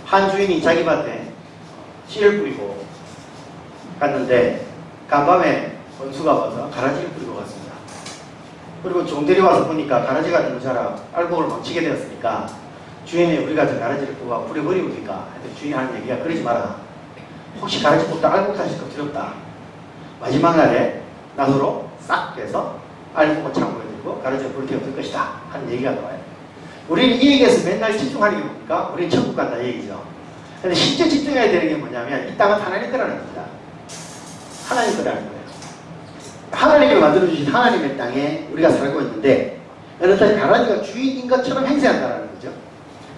한 주인이 자기 밭에 씨를 뿌리고 갔는데 간밤에 원수가 와서 가라지를 뿌리고 갔습니다. 그리고 종들이 와서 보니까 가라지가 너무 자라 알곡을 망치게 되었으니까 주인이 우리가 저 가라지를 뽑아 뿌려버리고 있으니까 주인이 하는 얘기가 그러지 마라. 혹시 가라지 뽑다 알곡 사실까 두렵다. 마지막 날에 나무로 싹 빼서 알곡을 창고에 들고 가라지를 불태워둘 것이다 하는 얘기가 나와요. 우리는 이 얘기에서 맨날 집중하는 게 뭡니까? 우리는 천국 간다 얘기죠. 근데 실제 집중해야 되는 게 뭐냐면 이 땅은 하나님 거라는 겁니다. 하나님 거라는 거예요. 하나님이 만들어주신 하나님의 땅에 우리가 살고 있는데 어느 날 가라지가 주인인 것처럼 행세한다는 거죠.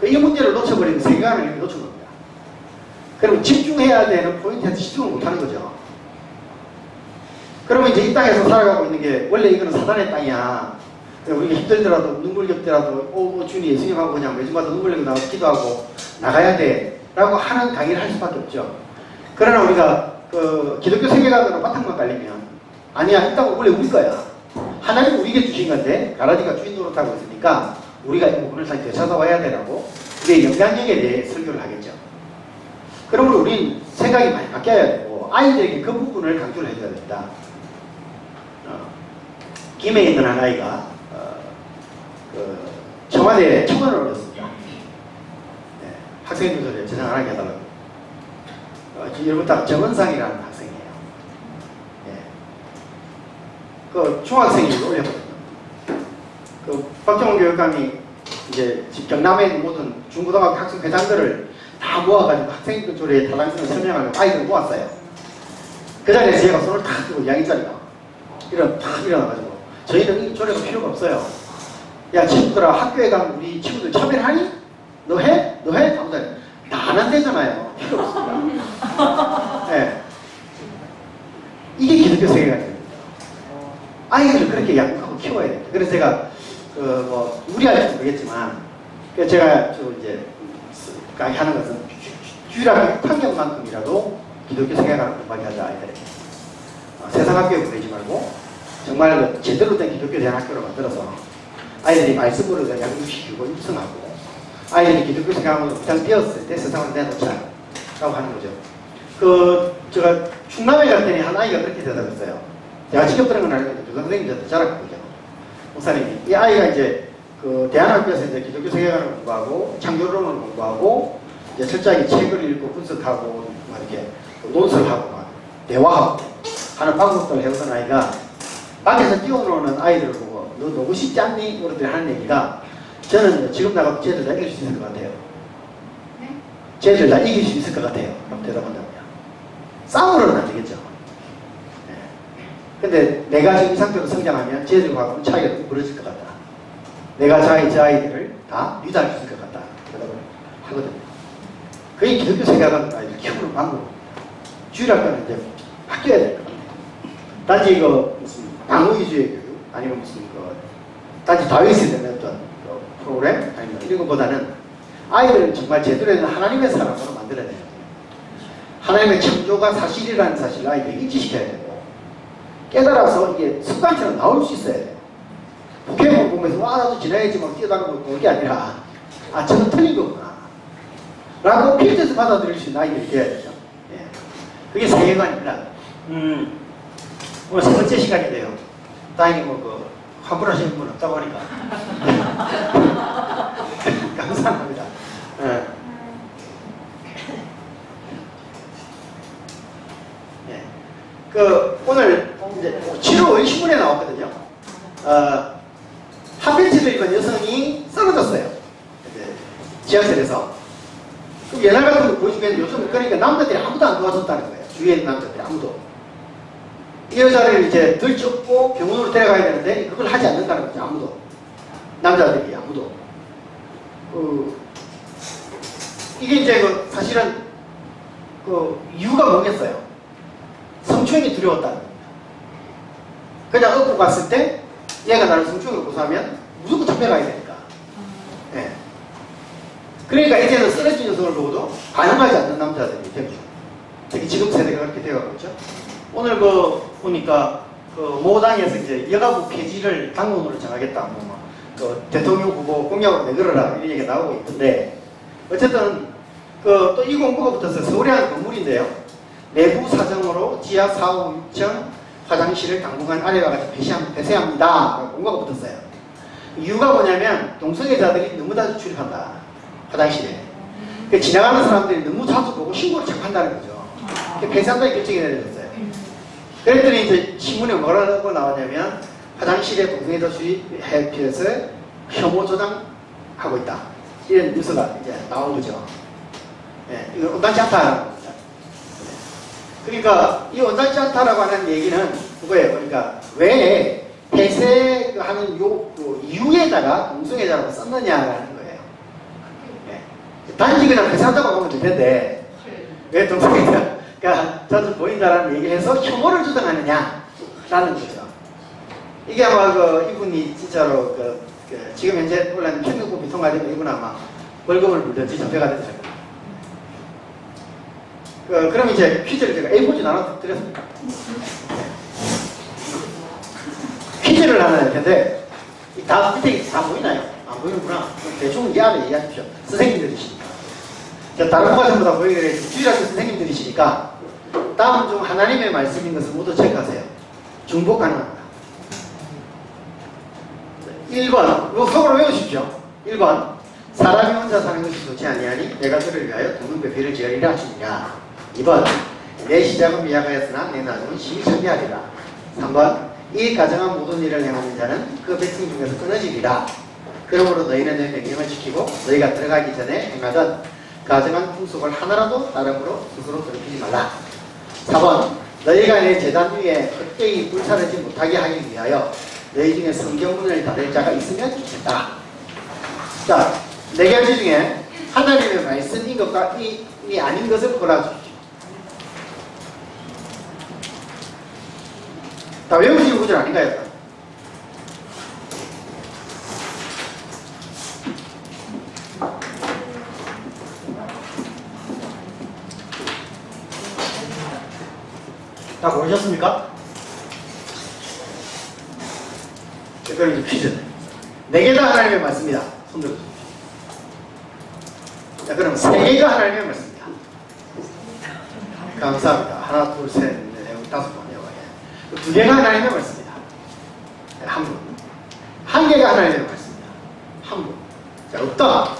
이 문제를 놓쳐버리면 세계관을 이렇게 놓친 겁니다. 그러면 집중해야 되는 포인트에서 집중을 못하는 거죠. 그러면 이제 이 땅에서 살아가고 있는 게 원래 이거는 사단의 땅이야. 우리가 힘들더라도 눈물 겹더라도 주님 예수님하고 그냥 매주마다 눈물 흘리고 나가서 기도하고 나가야 돼 라고 하는 강의를 할 수밖에 없죠. 그러나 우리가 그 기독교 세계관으로 바탕만 깔리면 아니야, 이 땅은 원래 우리 거야. 하나님은 우리에게 주신 건데 가라지가 주인 노릇하고 있으니까 우리가 이 부분을 다시 되찾아와야 되라고 우리의 영향력에 대해 설교를 하겠죠. 그러므로 우리는 생각이 많이 바뀌어야 되고 아이들에게 그 부분을 강조를 해줘야 됩니다. 김해 있는 한 아이가 청와대에 청원을 올렸습니다. 네, 학생들도 제장 안 하게 해달라고. 여러분 딱 정은상이라는 학생이에요. 네. 그 중학생이 올렸거든요. 그 박정훈 교육감이 이제 경남에 있는 모든 중고등학교 학생 회장들을 다 모아가지고 학생들 조례에 타당성을 설명하려고 아이들을 모았어요. 그 자리에서 제가 손을 탁 들고 이야기자리가 탁 일어나가지고 저희는 이 조례가 필요가 없어요. 야 친구들아, 학교에 가면 우리 친구들 참여하니? 너 해? 너 해? 아무튼 다 안 한대잖아요. 필요 없습니다. 네. 이게 기독교 세계관입니다. 아이들을 그렇게 양육하고 키워야 됩니다. 그래서 제가 무리할지 모르겠지만 제가 이제 강의하는 것은 주일학교 6학년만큼이라도 기독교 세계관을 공부하게 하자 아이들에게. 세상 학교에 보내지 말고 정말 제대로 된 기독교 대학교를 만들어서 아이들이 말씀으로 양육시키고 육성하고 아이들이 기독교 생활로 부장되었을 때 세상을 내놓자라고 하는 거죠. 제가 충남에 갔더니 한 아이가 그렇게 대답했어요. 제가 직접 들은 건 아니고 교장선생님한테 자랑했거든요. 목사님이 이 아이가 이제 대안학교에서 이제 기독교 세계관을 공부하고 창조론을 공부하고 이제 철저하게 책을 읽고 분석하고 막 이렇게 논설하고 막 대화하고 하는 방법들을 해오던 아이가 밖에서 뛰어노는 아이들을 보고 너 너무 쉽지 않니? 그러더니 하는 얘기가 저는 지금 나가도 쟤들 다 이길 수 있을 것 같아요. 네? 쟤들 다 이길 수 있을 것 같아요. 그럼 대답한다고요. 싸움으로는 안 되겠죠. 네. 근데 내가 지금 이 상태로 성장하면 쟤들과는 차이가 좀 벌어질 것 같다. 내가 저 아이들을 다 리드할 수 있을 것 같다. 대답을 하거든요. 그게 기독교 세계관 아이들 키우는 방법. 주일학교는 이제 바뀌어야 될 것 같아요. 단지 이거 무슨 방어 위주의 교육 아니면 무슨 단지 다윗이 되는 어떤 프로그램 아니면 이런 것보다는 아이들은 정말 제대로 된 하나님의 사람으로 만들어야 돼요. 하나님의 창조가 사실이라는 사실을 아이들에게 인지시켜야 되고 깨달아서 이게 습관처럼 나올 수 있어야 돼요. 포켓몬 보면서 와 나도 지나야지 막 뛰어다니고 그런 게 아니라 저는 틀린 거구나 라고 필터에서 받아들일 수 있는 아이들이 되어야 되죠. 예. 그게 세계관입니다. 오늘 세 번째 시간인데요. 다행히 환불하시는 분 없다고 하니까 감사합니다. 네. 네. 오늘 이제 7월 신문에 나왔거든요. 핫팬츠를 입은 여성이 쓰러졌어요. 지하철에서. 그럼 옛날 같은 거 보여주면 요즘 그러니까 남자들이 아무도 안 도와줬다는 거예요. 주위에 있는 남자들이 아무도. 이 여자를 이제 들쫓고 병원으로 데려가야 되는데 그걸 하지 않는다는 거죠. 아무도. 남자들이 아무도. 이게 이제 사실은 이유가 뭐겠어요? 성추행이 두려웠다는 겁니다. 그냥 업고 갔을 때 얘가 나를 성추행을 고소하면 무조건 잡혀가야 되니까. 네. 그러니까 이제는 쓰러진 여성을 보고도 반응하지 않는 남자들이 되죠. 특히 지금 세대가 그렇게 되어가고 있죠. 오늘 보니까 모당에서 이제 여가부 폐지를 당론으로 정하겠다. 대통령 후보 공약으로 내걸어라 이런 얘기가 나오고 있는데 어쨌든 또 이 공고가 붙었어요. 서울에 한 건물인데요. 내부 사정으로 지하 4, 5, 6층 화장실을 당분간 아래와 같이 폐쇄합니다. 공고가 붙었어요. 이유가 뭐냐면 동성애자들이 너무나 출입한다. 화장실에. 지나가는 사람들이 너무 자주 보고 신고를 자꾸 한다는 거죠. 폐쇄한다는 결정이 내려졌어요. 그랬더니 이제 신문에 뭐라고 나오냐면 화장실에 동성애자 출입해 피해서 혐오 조장하고 있다. 이런 뉴스가 이제 나온 거죠. 예, 이거 온당치 않다라는 겁니다. 그러니까 이 온당치 않다라고 하는 얘기는 그거예요. 그러니까 왜 폐쇄하는 이유에다가 동성애자라고 썼느냐라는 거예요. 예. 단지 그냥 폐쇄한다고 하면 될 텐데 왜 동성애자가 자주 보인다라는 얘기를 해서 혐오를 주장하느냐라는 거죠. 이게 아마 이분이 진짜로 지금 현재 원래는 편의법이 통과되면 이분 아마 벌금을 물든지 잡혀가 되더라고요. 그럼 이제 퀴즈를 제가 A4지 나눠 드렸습니다. 퀴즈를 하나 할 텐데, 다음 밑에 다 보이나요? 안 보이는구나. 그럼 대충 이 안에 얘기하십시오. 선생님들이시니까. 다른 거가 전부 다 보이게 주일학교 선생님들이시니까, 다음 중 하나님의 말씀인 것을 모두 체크하세요. 중복 가능합니다. 1번, 이거 속으로 외우십시오. 1번, 사람이 혼자 사는 것이 좋지 아니하니 내가 그를 위하여 두 눈배 비를 지으리라 하시느냐. 2번, 내 시작은 미약하였으나 내 나중은 심히 창대하리라. 3번, 이 가정한 모든 일을 행하는 자는 그 백성 중에서 끊어지리라. 그러므로 너희는 내 명령을 지키고 너희가 들어가기 전에 행하던 가정한 풍속을 하나라도 다름으로 스스로 더럽히지 말라. 4번, 너희가 내 제단 위에 헛되이 불사르지 못하게 하기 위하여 너희 중에 성경문을 닫을 자가 있으면 좋겠다. 자, 4가지 중에 하나님의 말씀인 것과 이 아닌 것을 골라주십시오. 다 외우시는 구절 아닌가요? 다 고르셨습니까? 그럼 이제 퀴즈. 4개 다 하나님의 말씀입니다. 손 들어주십시오. 자, 그럼 3개가 하나님의 말씀입니다. 감사합니다. 하나, 둘, 셋, 넷, 5번. 2개가 하나님의 말씀입니다. 한 분. 1개가 하나님의 말씀입니다. 한 분. 자, 없다.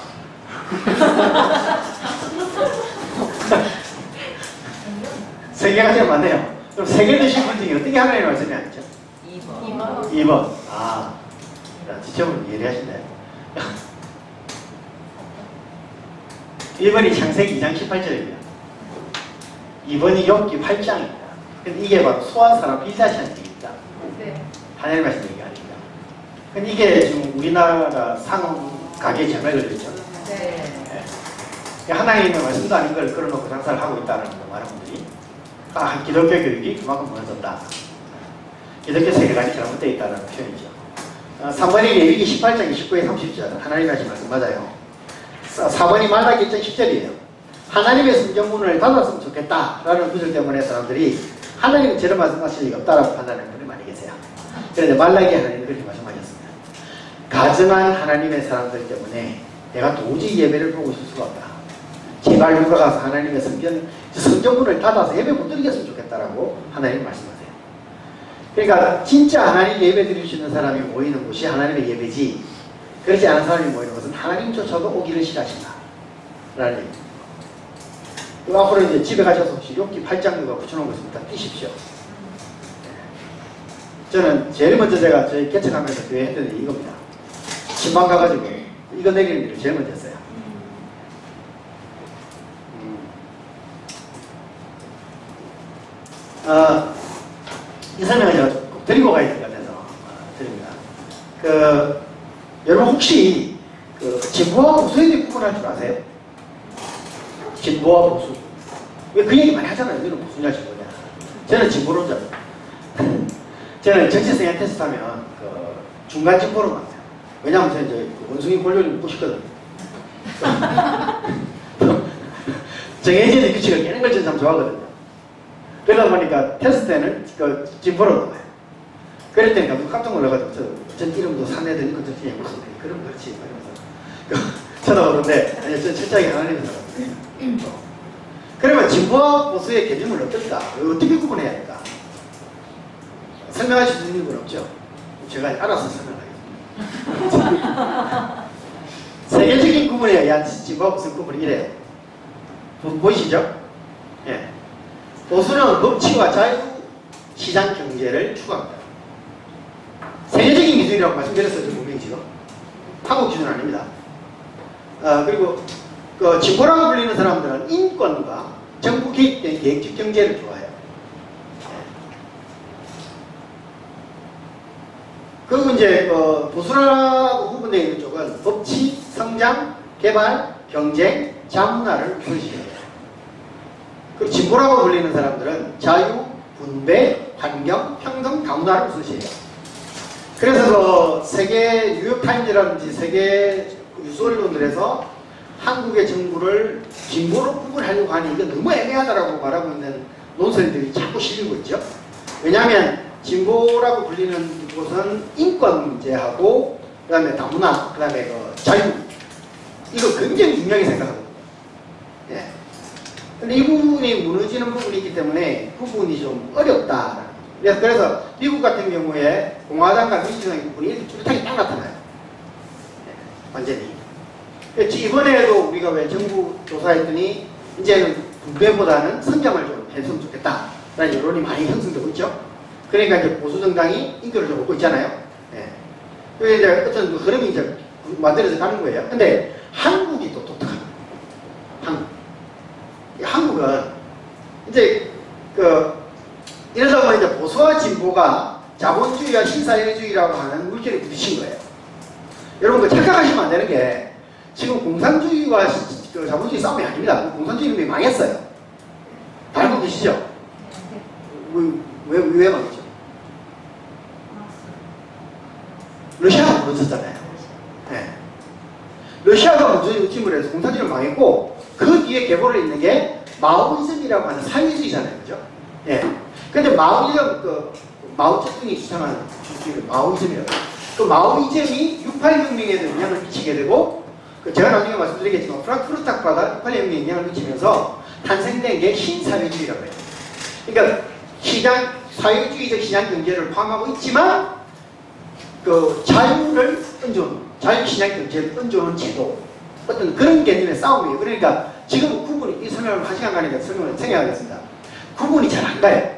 3개가 제일 많네요. 그럼 3개 드신 분 중에 어떻게 하나님의 말씀이 아니죠? 2번. 2번. 아, 지점을 예리하시네. 1번이 창세기 2장 18절입니다. 2번이 욥기 8장입니다. 근데 이게 바로 소한 사람 빌다시한 얘기입니다. 네. 하나님 말씀 얘기 아닙니다. 근데 이게 지금 우리나라 상업 가게에 제일 걸렸죠. 네. 네. 하나님의 말씀도 아닌 걸 끌어놓고 장사를 하고 있다는 거, 많은 분들이. 기독교 교육이 그만큼 무너졌다. 기독교 세계관이 잘못되어 있다는 표현이죠. 3번이 레위기 18장 29에 30절. 하나님의 말씀 맞아요. 4번이 말라기 1장 10절이에요. 하나님의 성경문을 닫았으면 좋겠다라는 구절 때문에 사람들이 하나님은 저런 말씀하실 리가 없다라고 판단하는 분이 많이 계세요. 그런데 말라기 하나님은 그렇게 말씀하셨습니다. 가증한 하나님의 사람들 때문에 내가 도저히 예배를 보고 있을 수가 없다. 제발 누가 가서 하나님의 성경문을 닫아서 예배 못 드리겠으면 좋겠다라고 하나님 말씀하세요. 그러니까 진짜 하나님 예배 드릴 수 있는 사람이 모이는 곳이 하나님의 예배지, 그렇지 않은 사람이 모이는 것은 하나님조차도 오기를 싫어하신다 라는 얘기입니다. 앞으로 이제 집에 가셔서 혹시 욥기 8장 누가 붙여놓은 거 있습니다. 띄십시오. 저는 제일 먼저 제가 저희 개척하면서 교회 했던 일이 이겁니다. 신방 가가지고 이거 내리는 일을 제일 먼저 했어요. 이 설명을 제가 꼭 드리고 가야 될 것 같아서 드립니다. 여러분 혹시 진보와 보수에 구분할 줄 아세요? 진보와 보수. 왜 그 얘기 많이 하잖아요. 너는 보수냐 진보냐. 저는 진보론자입니다. 저는 정치성향 테스트 하면 중간 진보로 맞아요. 왜냐하면 저는 이제 원숭이 권력을 묻고 싶거든요. 정해진 규칙을 깨는 걸 저는 참 좋아하거든요. 그러다 보니까 테스트 때는 진보로 나와요. 그럴 때니까 누가 깜짝 놀라가지고 전 이름도 사내더니 그 정치에 무슨 그럼 그렇지 이러면서 쳐다보는데 아니 전 철저하게 하나님의 사람. 그러면 진보와 보수의 개념은 어떨까? 어떻게 구분해야 할까? 설명하실 수 있는 분 없죠? 제가 알아서 설명하겠습니다. 세계적인 구분에 의한 진보와 보수의 구분이 이래요. 보이시죠? 예. 보수는 법치와 자유, 시장 경제를 추구합니다. 세계적인 기준이라고 말씀드렸어요, 분명히 지금. 한국 기준은 아닙니다. 그리고 그 진보라고 불리는 사람들은 인권과 정부 개입된 계획적 경제를 좋아해요. 그리고 이제 보수라고 구분되어 있는 쪽은 법치, 성장, 개발, 경쟁, 자문화를 우선시해요. 그리고 진보라고 불리는 사람들은 자유, 분배, 환경, 평등, 다문화를 우선시해요. 그래서 세계 뉴욕타임즈라든지 세계 유수 언론들에서 한국의 정부를 진보로 구분하려고 하니 이건 너무 애매하다라고 말하고 있는 논설들이 자꾸 실리고 있죠. 왜냐하면 진보라고 불리는 곳은 인권 문제하고 그 다음에 다문화, 그 다음에 자유, 이거 굉장히 중요하게 생각하거든요. 예. 근데 이 부분이 무너지는 부분이 있기 때문에 구분이 좀 어렵다. 그래서 미국 같은 경우에 공화당과 민주당의 부분이 이렇게 뚜렷하게 딱 나타나요. 네, 완전히. 이번에도 우리가 왜 정부 조사했더니 이제는 분배보다는 성장을 좀 했으면 좋겠다 라는 여론이 많이 형성되고 있죠. 그러니까 이제 보수정당이 인기를 좀 얻고 있잖아요. 네. 그래서 이제 어떤 그 흐름이 이제 만들어져 가는 거예요. 근데 한국이 또 독특합니다. 한국은 이제 이러다 보니 이제 보수와 진보가 자본주의와 신사회주의라고 하는 물결에 부딪힌 거예요. 여러분 착각하시면 안 되는 게 지금 공산주의와 자본주의 싸움이 아닙니다. 공산주의 이미 망했어요. 다 알고 계시죠? 왜 망했죠? 러시아가 무너졌잖아요. 네. 러시아가 무너짐을 해서 공산주의는 망했고 그 뒤에 계보를 잇는 게 마오이즘이라고 하는 사회주의잖아요. 그죠? 예. 근데 마오쩌둥이 주장하는 주장이 마오이즘이라고. 그 마오이즘이 68혁명에도 영향을 미치게 되고, 제가 나중에 말씀드리겠지만, 프랑크푸르트 학파가 68혁명에 영향을 미치면서 탄생된 게 신사회주의라고 해요. 그러니까, 사회주의적 시장 경제를 포함하고 있지만, 자유를 얹어놓은, 자유시장 경제를 얹어놓은 제도. 어떤 그런 개념의 싸움이에요. 그러니까, 지금 구분이, 이 설명을 한 시간 가니까 설명을 생략하겠습니다. 구분이 잘 안 가요.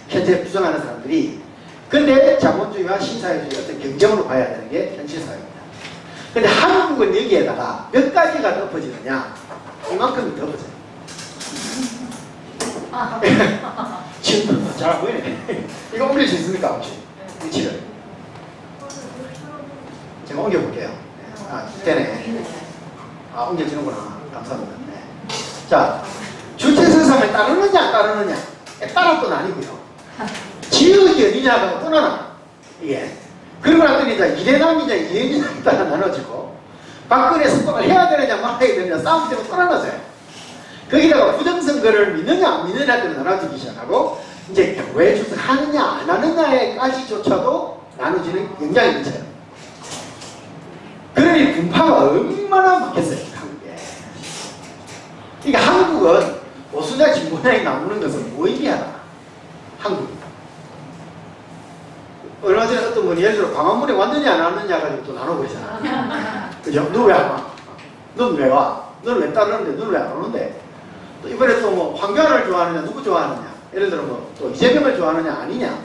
현재 부정하는 사람들이. 근데 자본주의와 신사회주의 어떤 경쟁으로 봐야 되는 게 현실 사회입니다. 근데 한국은 여기에다가 몇 가지가 덮어지느냐? 이만큼이 덮어져요. 지금 잘 보이네. 이거 옮길 수 있습니까? 혹시? 위치를. 제가 옮겨볼게요. 되네. 옮겨지는구나. 감사합니다. 네. 자, 주체선상을 따르느냐 안 따르느냐? 따라도 아니고요. 지역이 어디냐가 떠나나. 이게. 그러고 나더니 이제 이대남이냐 이해이냐에 따라 나눠지고 박근혜 선거를 해야 되느냐 말아야 되느냐 싸움 때문에 떠나나서요. 거기다가 부정선거를 믿느냐 안 믿느냐에 따라 나눠지기 시작하고 이제 교회 출석하느냐 안 하느냐에까지조차도 나눠지는 굉장히 미쳐요. 그러니 분파가 얼마나 많겠어요. 한국에. 그러니까 한국은 보수냐 진보냐에 나오는 것은 무의미하다. 한국. 얼마 전에 어떤 분이 예를 들어 광화문에 왔느냐 안 왔느냐 가지고 또 나눠버리잖아. 그죠? 너 왜 안 와? 넌 왜 와? 너는 왜 따르는데? 너는 왜 안 오는데? 또 이번에 또 뭐 황교안을 좋아하느냐 누구 좋아하느냐? 예를 들어 뭐 또 이재명을 좋아하느냐 아니냐?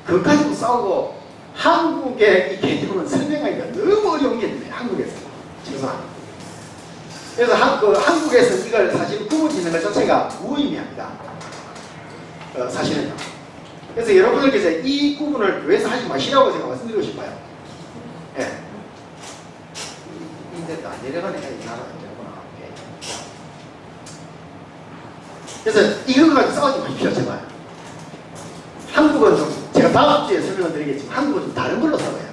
그것 가지고 싸우고 한국의 이 개념은 설명하기가 너무 어려운 개념이에요. 한국에서. 죄송합니다. 그래서 한국에서 이걸 사실 구분 짓는 것 자체가 무의미합니다. 사실은요. 그래서 여러분들께서 이 구분을 교회에서 하지 마시라고 제가 말씀드리고 싶어요. 예. 인데도 안 내려가네. 그래서 이걸 가지고 싸우지 마십시오. 제발. 한국은 좀, 제가 다음 주에 설명을 드리겠지만, 한국은 좀 다른 걸로 싸워요.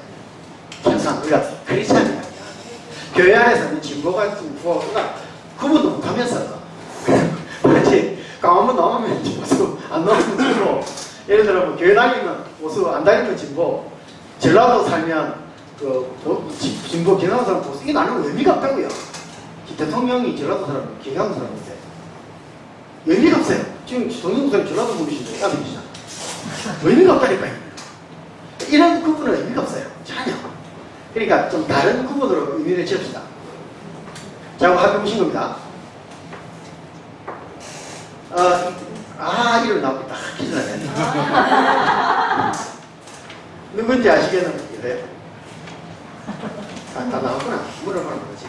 항상 우리가 크리스찬이야. 교회 안에서는 진보가 진보, 그러니까 구분도 못하면서 그렇지 강화문 나오면 보수, 안 나오면 진보. 예를 들어 뭐 교회 다니면 보수, 안 다니면 진보. 전라도 살면 진보, 기능사람 보수. 이게 나는 의미가 없다고요. 대통령이 전라도 사람, 경상도 사람인데 의미가 없어요. 지금 동영상을 전라도 부르시는데 까비시잖아. 의미가 없다니까요. 이런 구분은 의미가 없어요. 전혀. 그러니까 좀 다른 구분으로 의미를 지읍시다. 자, 한번 해보신 겁니다. 이름 나오겠다. 기절하네. 누군지 아시겠는데요? 다 나왔구나. 물어보는 거지.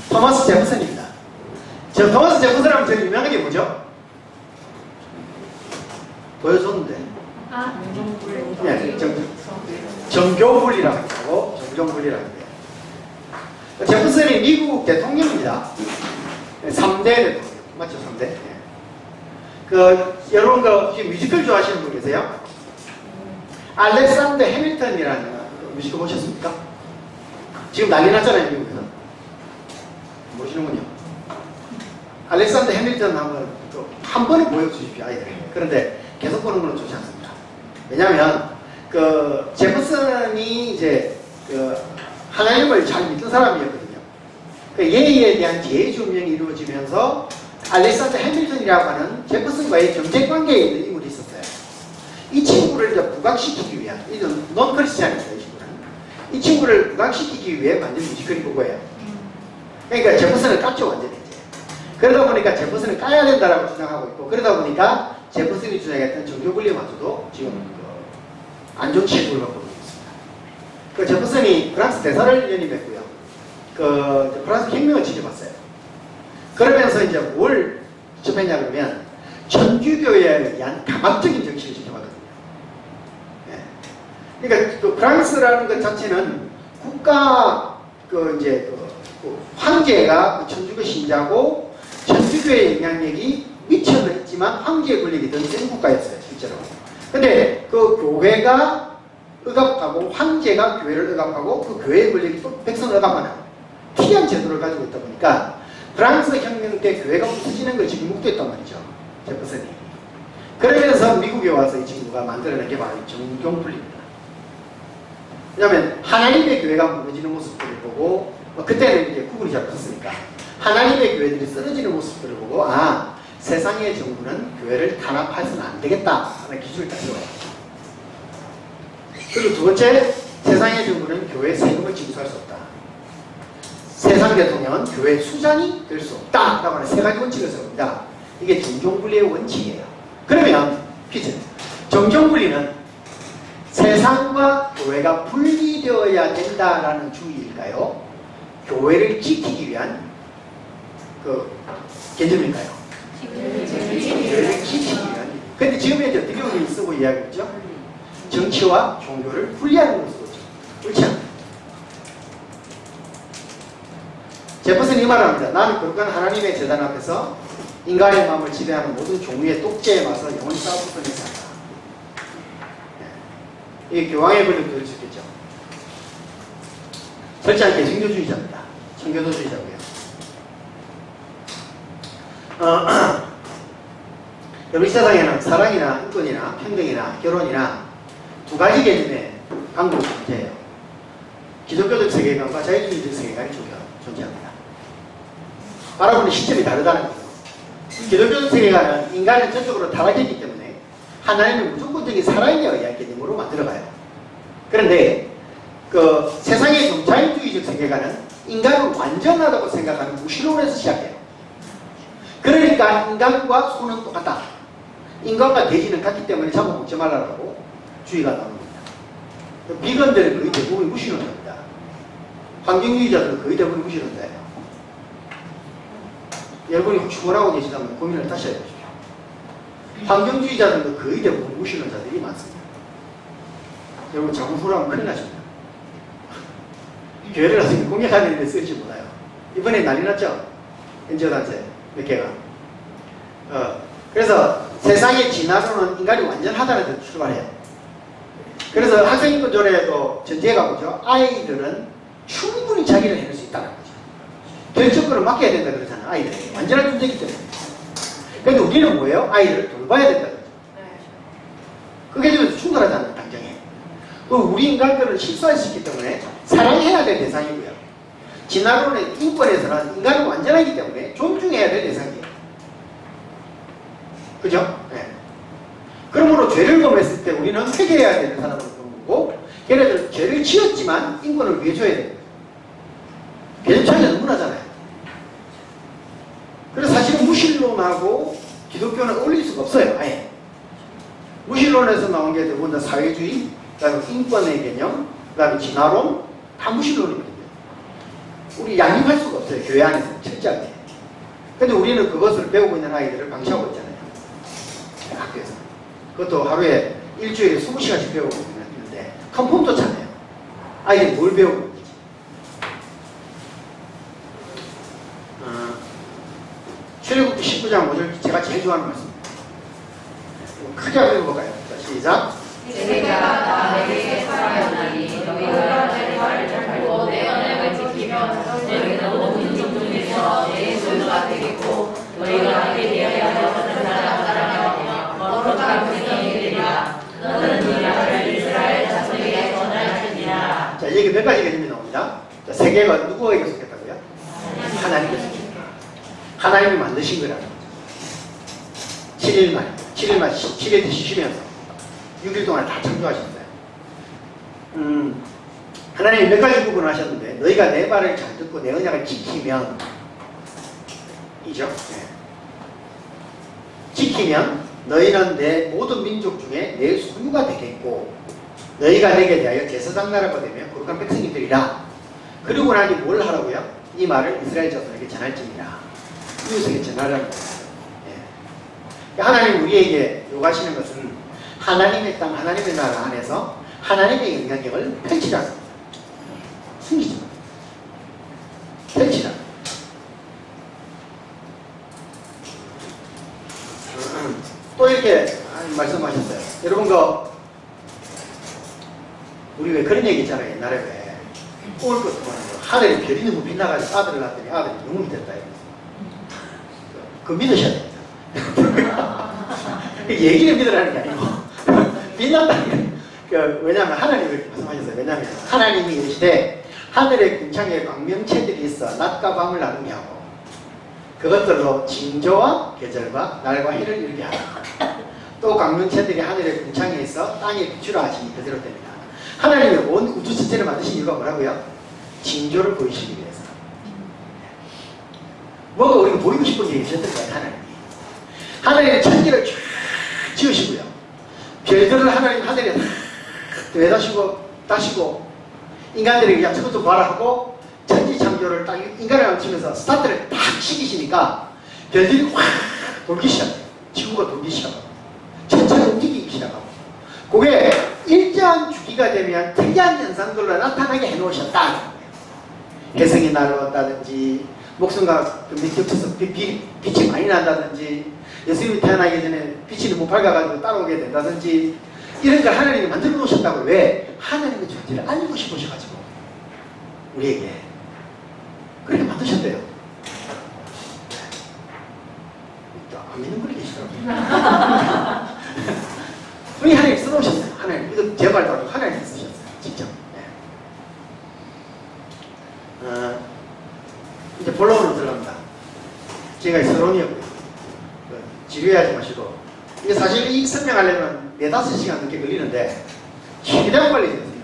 토마스 제퍼슨입니다. 저 토마스 제퍼슨하면 제일 유명한 게 뭐죠? 보여줬는데. 네, 정교분리라고 하고 정정분리라고 해요. 제퍼슨이 미국 대통령입니다. 3대 대통령. 맞죠? 3대. 네. 여러분 지금 뮤지컬 좋아하시는 분 계세요? 알렉산더 해밀턴이라는 뮤지컬 보셨습니까? 지금 난리 났잖아요, 미국에서. 보시는군요. 알렉산더 해밀턴 한 번은 보여주십시오, 아이들. 그런데 계속 보는 건 좋지 않습니다. 왜냐하면 제퍼슨이 이제 하나님을 잘 믿는 사람이었거든요. 예의에 대한 재조명이 이루어지면서 알렉산더 해밀턴이라고 하는 제퍼슨과의 경쟁 관계에 있는 인물이 있었어요. 이 친구를 이제 부각시키기 위한, 이건 논 크리스찬입니다, 이 친구는. 이 친구를 부각시키기 위해 만든 뮤지컬이 그거예요. 그러니까 제퍼슨을 깠죠, 완전히 이제. 그러다 보니까 제퍼슨을 까야 된다라고 주장하고 있고, 그러다 보니까 제퍼슨이 주장했던 정교분리마저도 지금 안 좋은 취급을 받고 있습니다. 제퍼슨이 프랑스 대사를 연임했고요. 프랑스 혁명을 지켜봤어요. 그러면서 이제 뭘 접했냐 그러면 천주교에 의한 강압적인 정치를 지켜봤거든요. 예. 그러니까 프랑스라는 것 자체는 국가 황제가 천주교 신자고 천주교의 영향력이 미쳐는 있지만 황제의 권력이 더 센 국가였어요, 실제로. 근데 교회가 억압하고 황제가 교회를 억압하고 그 교회의 권력이 또 백성을 억압하는 특이한 제도를 가지고 있다 보니까 프랑스 혁명 때 교회가 부서지는 걸 지금 목도했단 말이죠, 제퍼슨이. 그러면서 미국에 와서 이 친구가 만들어낸 게 바로 정교분리입니다. 왜냐하면 하나님의 교회가 무너지는 모습들을 보고 그때는 이제 구분이 잘 없었으니까 하나님의 교회들이 쓰러지는 모습들을 보고 세상의 정부는 교회를 탄압해서는 안 되겠다 하는 기준을 딱 세워요. 그리고 두 번째, 세상의 정부는 교회 세금을 징수할 수 없다. 세상 대통령은 교회 수장이 될 수 없다 라고 하는 세 가지 원칙을 세웁니다. 이게 정경분리의 원칙이에요. 그러면 퀴즈. 정경분리는 세상과 교회가 분리되어야 된다라는 주의일까요? 교회를 지키기 위한 개념일까요? 교회를 지키기 위한. 근데 지금 이제 어떻게 우리 쓰고 이야기했죠? 정치와 종교를 분리하는 것으로 쓰죠. 그렇지 않나요? 제퍼슨이 이 말을 합니다. 나는 거룩한 하나님의 재단 앞에서 인간의 마음을 지배하는 모든 종류의 독재에 맞서 영원히 싸우고서 산다. 이게 교황의 권력도 들을 수 있겠죠. 철저한 개신교주의자입니다. 청교도주의자고요. 여러분, 이 세상에는 사랑이나 인권이나 평등이나 결혼이나 두 가지 개념의 강도가 존재해요. 기독교적 세계관과 자유주의적 세계관이 존재합니다. 바라보는 시점이 다르다는 거죠. 기독교적 세계관은 인간을 전적으로 타락했기 때문에 하나님의 무조건적인 사랑에 의한 개념으로 만들어가요. 그런데 세상의 자유주의적 세계관은 인간을 완전하다고 생각하는 무신론에서 시작해요. 그러니까 인간과 소는 똑같다. 인간과 돼지는 같기 때문에 잡아먹지 말라고 주의가 나오는 겁니다. 비건들은 거의 대부분 무신론자입니다. 환경주의자들은 거의 대부분 무신론자예요. 여러분이 혹시 뭐라고 계시다면 고민을 다시 해보십시오. 환경주의자들도 거의 대부분 무신론자들이 많습니다. 여러분 자꾸 후라면 큰일 나십니다. 교회를 가서 공약하는 데 쓰지 못해요. 이번에 난리 났죠? NGO-단체 몇 개가. 그래서 세상의 진화론은 인간이 완전하다는 데서 출발해요. 그래서 학생인권조례에도 전제가 뭐죠? 아이들은 충분히 자기를 해낼 수 있다는 거죠. 결정권을 맡겨야 된다 그러잖아요. 아이들이 완전한 존재이기 때문에. 그런데 우리는 뭐예요? 아이들을 돌봐야 된다는 거죠. 그게 좀 충돌하지 않아요, 당장에. 우리 인간들은 실수할 수 있기 때문에 사랑해야 될 대상이고요. 진화론의 인권에서는 인간은 완전하기 때문에 존중해야 될 대상이에요. 그죠? 네. 그러므로 죄를 범했을 때 우리는 회개해야 되는 사람으로 보는 거고, 걔네들 죄를 지었지만 인권을 위해 줘야 됩니다. 개념 차이가 너무 나잖아요. 그래서 사실은 무신론하고 기독교는 어울릴 수가 없어요. 아예. 무신론에서 나온 게 먼저 사회주의, 그 다음에 인권의 개념, 그 다음에 진화론, 다 무신론이거든요. 우리 양립할 수가 없어요. 교회 안에서 철저하게. 근데 우리는 그것을 배우고 있는 아이들을 방치하고 있잖아요. 학교에서. 그것도 하루에 일주일에 20시간씩 배우고 있는데 컨펌도 차네요. 아이들이 뭘 배우고 있는지. 출애굽기 19장 5절 제가 제일 좋아하는 말씀입니다. 크게 한번 읽어볼까요? 자, 시작. 내가 내게 사랑하니 너희가 내 말을 잘고 내 언약을 지키면 너희는 온 민족 중에서 내 소유가 되겠고 너희가 나에 대하여 다른 나라 사랑하며 거룩한 백성이 되리라. 너는 이 말을 이스라엘 자손에게 전할지니라. 자, 여기 몇 가지 개념이 나옵니다. 자, 세계가 누구에게 속했다고요? 하나님께 속했다. 하나님이 만드신 거라는 거죠. 7일만 7일 쉬시면서 6일 동안 다 창조하셨어요. 하나님이 몇 가지 부분을 하셨는데, 너희가 내 말을 잘 듣고 내 언약을 지키면, 이죠? 네. 지키면 너희는 내 모든 민족 중에 내 소유가 되겠고, 너희가 내게 대하여 제사장 나라가 되며 거룩한 백성이 되리라. 그리고 나니 뭘 하라고요? 이 말을 이스라엘 자손에게 전할지니라. 이웃에게 전하라는 거예요. 네. 하나님 우리에게 요구하시는 것은 하나님의 땅, 하나님의 나라 안에서 하나님의 영향력을 펼치라는 거예요. 숨기지 마. 펼치라. 또 이렇게 말씀하셨어요. 여러분 우리 왜 그런 얘기 있잖아요. 옛날에 왜 꿈을 꿨더만 하늘에 별이 너무 빛나가지고 아들을 낳았더니 아들이 영웅이 됐다 이러면서. 그거 믿으셔야 됩니다. 얘기를 믿으라는 게 아니고 빛난다는 게, 왜냐하면 하나님이 그렇게 말씀하셨어요. 왜냐하면 하나님이 이르시되 하늘의 궁창에 광명체들이 있어 낮과 밤을 나누게 하고 그것들로 징조와 계절과 날과 해를 이루게 하라. 또 광명체들이 하늘의 궁창에 있어 땅에 비추라 하시니 그대로 됩니다. 하나님이 온 우주 전체를 만드신 이유가 뭐라고요? 징조를 보이시기 위해서. 뭔가 우리가 보이고 싶은 게 있었던 거예요. 하나님이 천지를 쫙 지으시고요. 별들을 하나님 하늘에 다시고 인간들에게 그냥 저것 좀 봐라 하고 천지 창조를 딱 인간을 감추면서 스타트를 딱 시키시니까 별들이 확 돌기 시작해요. 지구가 돌기 시작하고 천체가 움직이기 시작하고 그게 일정한 주기가 되면 특이한 현상들로 나타나게 해놓으셨다. 해성이 날아왔다든지 목숨과 밑에 쳐서 빛이 많이 난다든지 예수님이 태어나기 전에 빛이 못 밝아가지고 따라오게 된다든지 이런 걸 하나님이 만들어 놓으셨다고요. 왜? 하나님의 존재를 알고 싶으셔가지고 우리에게 그렇게 만드셨대요. 안 믿는 분이 계시더라고요. 우리 하나님 써놓으셨어요. 하나님 이거 제 말도 아니고 하나님 쓰셨어요. 직접. 네. 이제 본론으로 들어갑니다. 제가 서론이었고요. 지루해하지 마시고 이게 사실 이 설명하려면 4-5시간 넘게 걸리는데 최대한 빨리 됐습니다.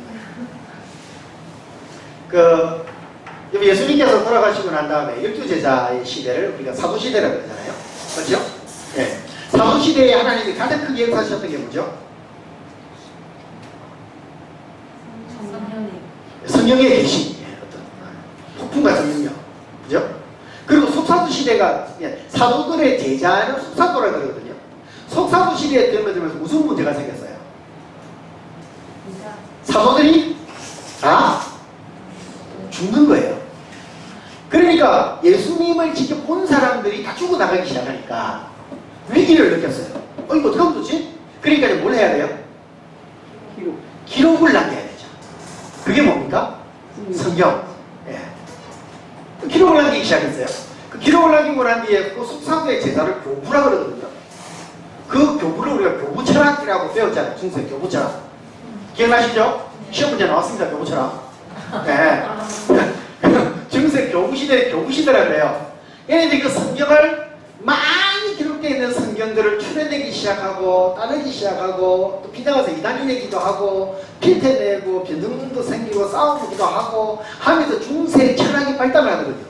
예수님께서 돌아가시고 난 다음에 12제자의 시대를 우리가 사도시대라고 그러잖아요. 그렇죠? 네. 사도시대에 하나님이 가장 크게 역사하셨던 게 뭐죠? 성령의 계시. 어떤 폭풍 같은 능력. 그죠? 그리고 속사도 시대가 사도들의 제자는 속사도라 그러거든요. 속사도 시대에 들면서 무슨 문제가 생겼어요? 사도들이 다 죽는 거예요. 그러니까 예수님을 직접 본 사람들이 다 죽어나가기 시작하니까 위기를 느꼈어요. 이거 어떻게 하면 되지? 그러니까 뭘 해야 돼요? 기록을 남겨야 되죠. 그게 뭡니까? 성경. 예. 기록을 남기기 시작했어요. 그 기록을 남기고 난 뒤에 그 속사도의 제자를 교부라 그러거든요. 그 교부를 우리가 교부철학이라고 배웠잖아요. 중세 교부철학. 기억나시죠? 시험 문제 나왔습니다. 교부철학. 네. 중세 교구시대라 그래요. 얘네들이 그 성경을 많이 기록되어 있는 성경들을 추려내기 시작하고 따르기 시작하고 또 비나가서 이단이 내기도 하고 필테내고 변증도 생기고 싸우기도 하고 하면서 중세 철학이 발달을 하거든요.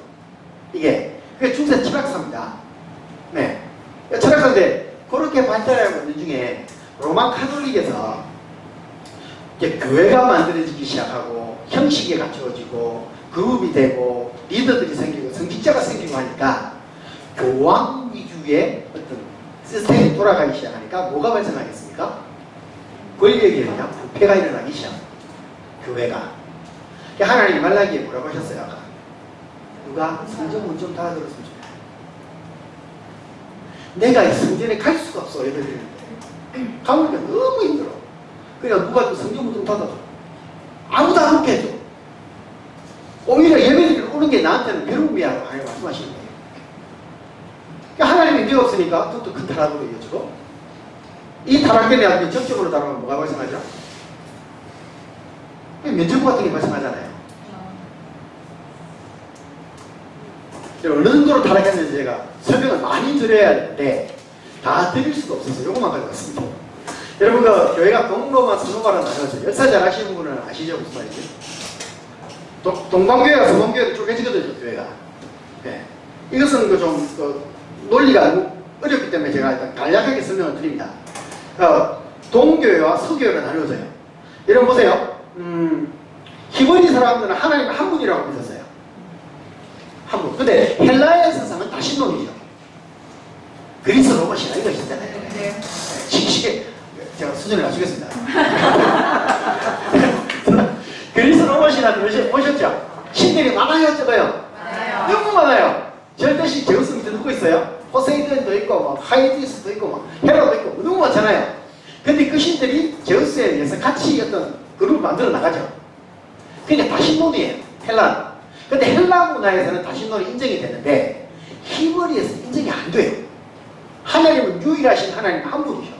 이게 그게 중세 철학사입니다. 네, 철학사인데 그렇게 발달하고 있는 중에 로마 카톨릭에서 이제 교회가 만들어지기 시작하고 형식이 갖추어지고 그룹이 되고 리더들이 생기고 성직자가 생기고 하니까 교황 위주의 어떤 시스템이 돌아가기 시작하니까 뭐가 발생하겠습니까? 권력에 그냥 부패가 일어나기 시작합니다. 교회가. 하나님이 말라기에 뭐라고 하셨어요? 아까 누가 성전문 좀 달아들었으면 좋겠다. 내가 이 성전에 갈 수가 없어. 예배드리는데 가보니까 너무 힘들어. 그러니까 누가 그 성전문 좀 닫아줘. 아무도 안 오게 해줘. 오히려 예배드리러 오는 게 나한테는 괴로움이야. 하나님 말씀하시는 거예요. 하나님이 믿어 없으니까 또 큰 타락으로 이어지고, 이 타락 때문에 아주 적적으로 다루면 뭐가 발생하죠? 면죄부 같은 게 발생하잖아요. 어느 정도로 타락했는지 제가 설명을 많이 드려야 되는데 다 드릴 수가 없어서 요것만 가져왔습니다. 여러분 그 교회가 동로마 서로마로 나눠서 역사 잘 아시는 분은 아시죠? 무슨 말이지? 동방교회가 서방교회로 쪼개지거든요. 교회가. 네. 이것은 좀 논리가 어렵기 때문에 제가 일단 간략하게 설명을 드립니다. 동교회와 서교회가 나누어져요. 여러분 보세요. 히브리 사람들은 하나님 한 분이라고 믿었어요. 한 분. 근데 헬라의 세상은 다신론이죠. 그리스 로마 신화 이거 있잖아요. 네. 지식에 제가 수준을 낮추겠습니다. 그리스 로마 신화 보셨죠? 신들이 많아요, 적어요? 많아요. 너무 많아요. 절대신 제우스 밑에 누구 있어요? 포세이돈도 있고, 막 하이디스도 있고, 막 헤라도 있고, 너무 많잖아요. 근데 그 신들이 제우스에 의해서 같이 어떤 그룹을 만들어 나가죠. 그러니까 다신론이에요. 헬라. 근데 헬라 문화에서는 다신론이 인정이 되는데 히브리에서 인정이 안 돼요. 하나님은 유일하신 하나님 한 분이죠.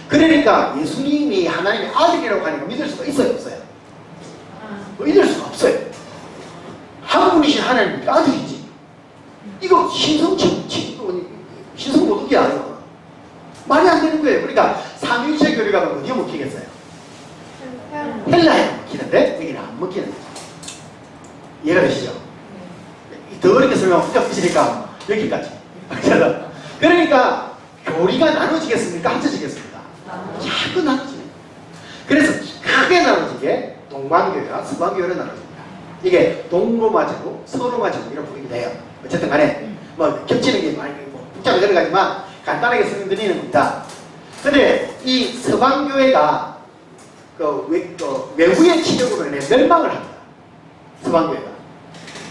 그러니까 예수님이 하나님의 아들이라고 하니까 믿을 수가 있어요, 없어요? 믿을 수가 없어요. 한 분이신 하나님의 아들이지. 이거 신성모독이야, 이거. 말이 안 되는 거예요. 그러니까 삼위일체 교리가 어디에 먹히겠어요? 헬라에 먹히는데 여기는 안 먹히는 거죠. 이해가 되시죠? 더 어렵게 설명하면 복잡해지니까 여기까지. 그러니까 교리가 나눠지겠습니까? 합쳐지겠습니까? 자꾸 나눠지네. 그래서 크게 나눠지게 동방교회와 서방교회로 나눠집니다. 이게 동로마 제국, 서로마 제국 이런 부분이 돼요. 어쨌든 간에 뭐 겹치는 게 많이 복잡하게 들어가지만 간단하게 설명드리는 겁니다. 근데 이 서방교회가 외부의 치력으로 인해 멸망을 합니다. 서방교회가.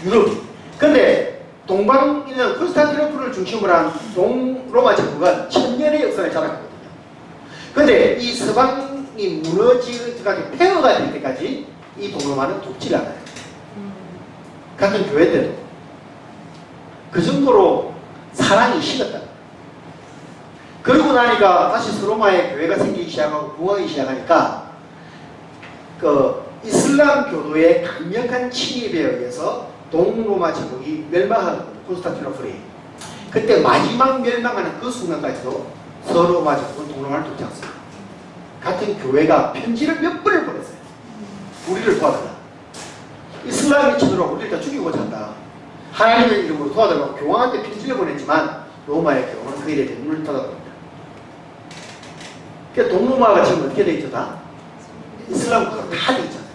유럽이. 근데 동방인은 콘스탄티노플을 중심으로 한 동로마 제국은 1000년의 역사를 자랑하거든요. 근데 이 서방이 무너지기까지 폐허가 될 때까지 이 동로마는 돕질 않아요. 같은 교회들도. 그 정도로 사랑이 식었다. 그러고 나니까 다시 서로마의 교회가 생기기 시작하고 부흥하기 시작하니까 그 이슬람 교도의 강력한 침입에 의해서 동로마 제국이 멸망하거든요. 콘스탄티노플이. 그때 마지막 멸망하는 그 순간까지도 서로마 제국은 동로마를 돕지 않습니다. 같은 교회가 편지를 몇 번을 보냈어요. 우리를 도와달라. 이슬람이 치도록 우리를 다 죽이고자 한다. 하나님의 이름으로 도와달라고 교황한테 편지를 보냈지만 로마의 교황은 그 일에 대해 눈을 닫아버립니다. 그러니까 동로마가 지금 어떻게 돼 있죠? 다? 이슬람 국가가 다 돼 있잖아요.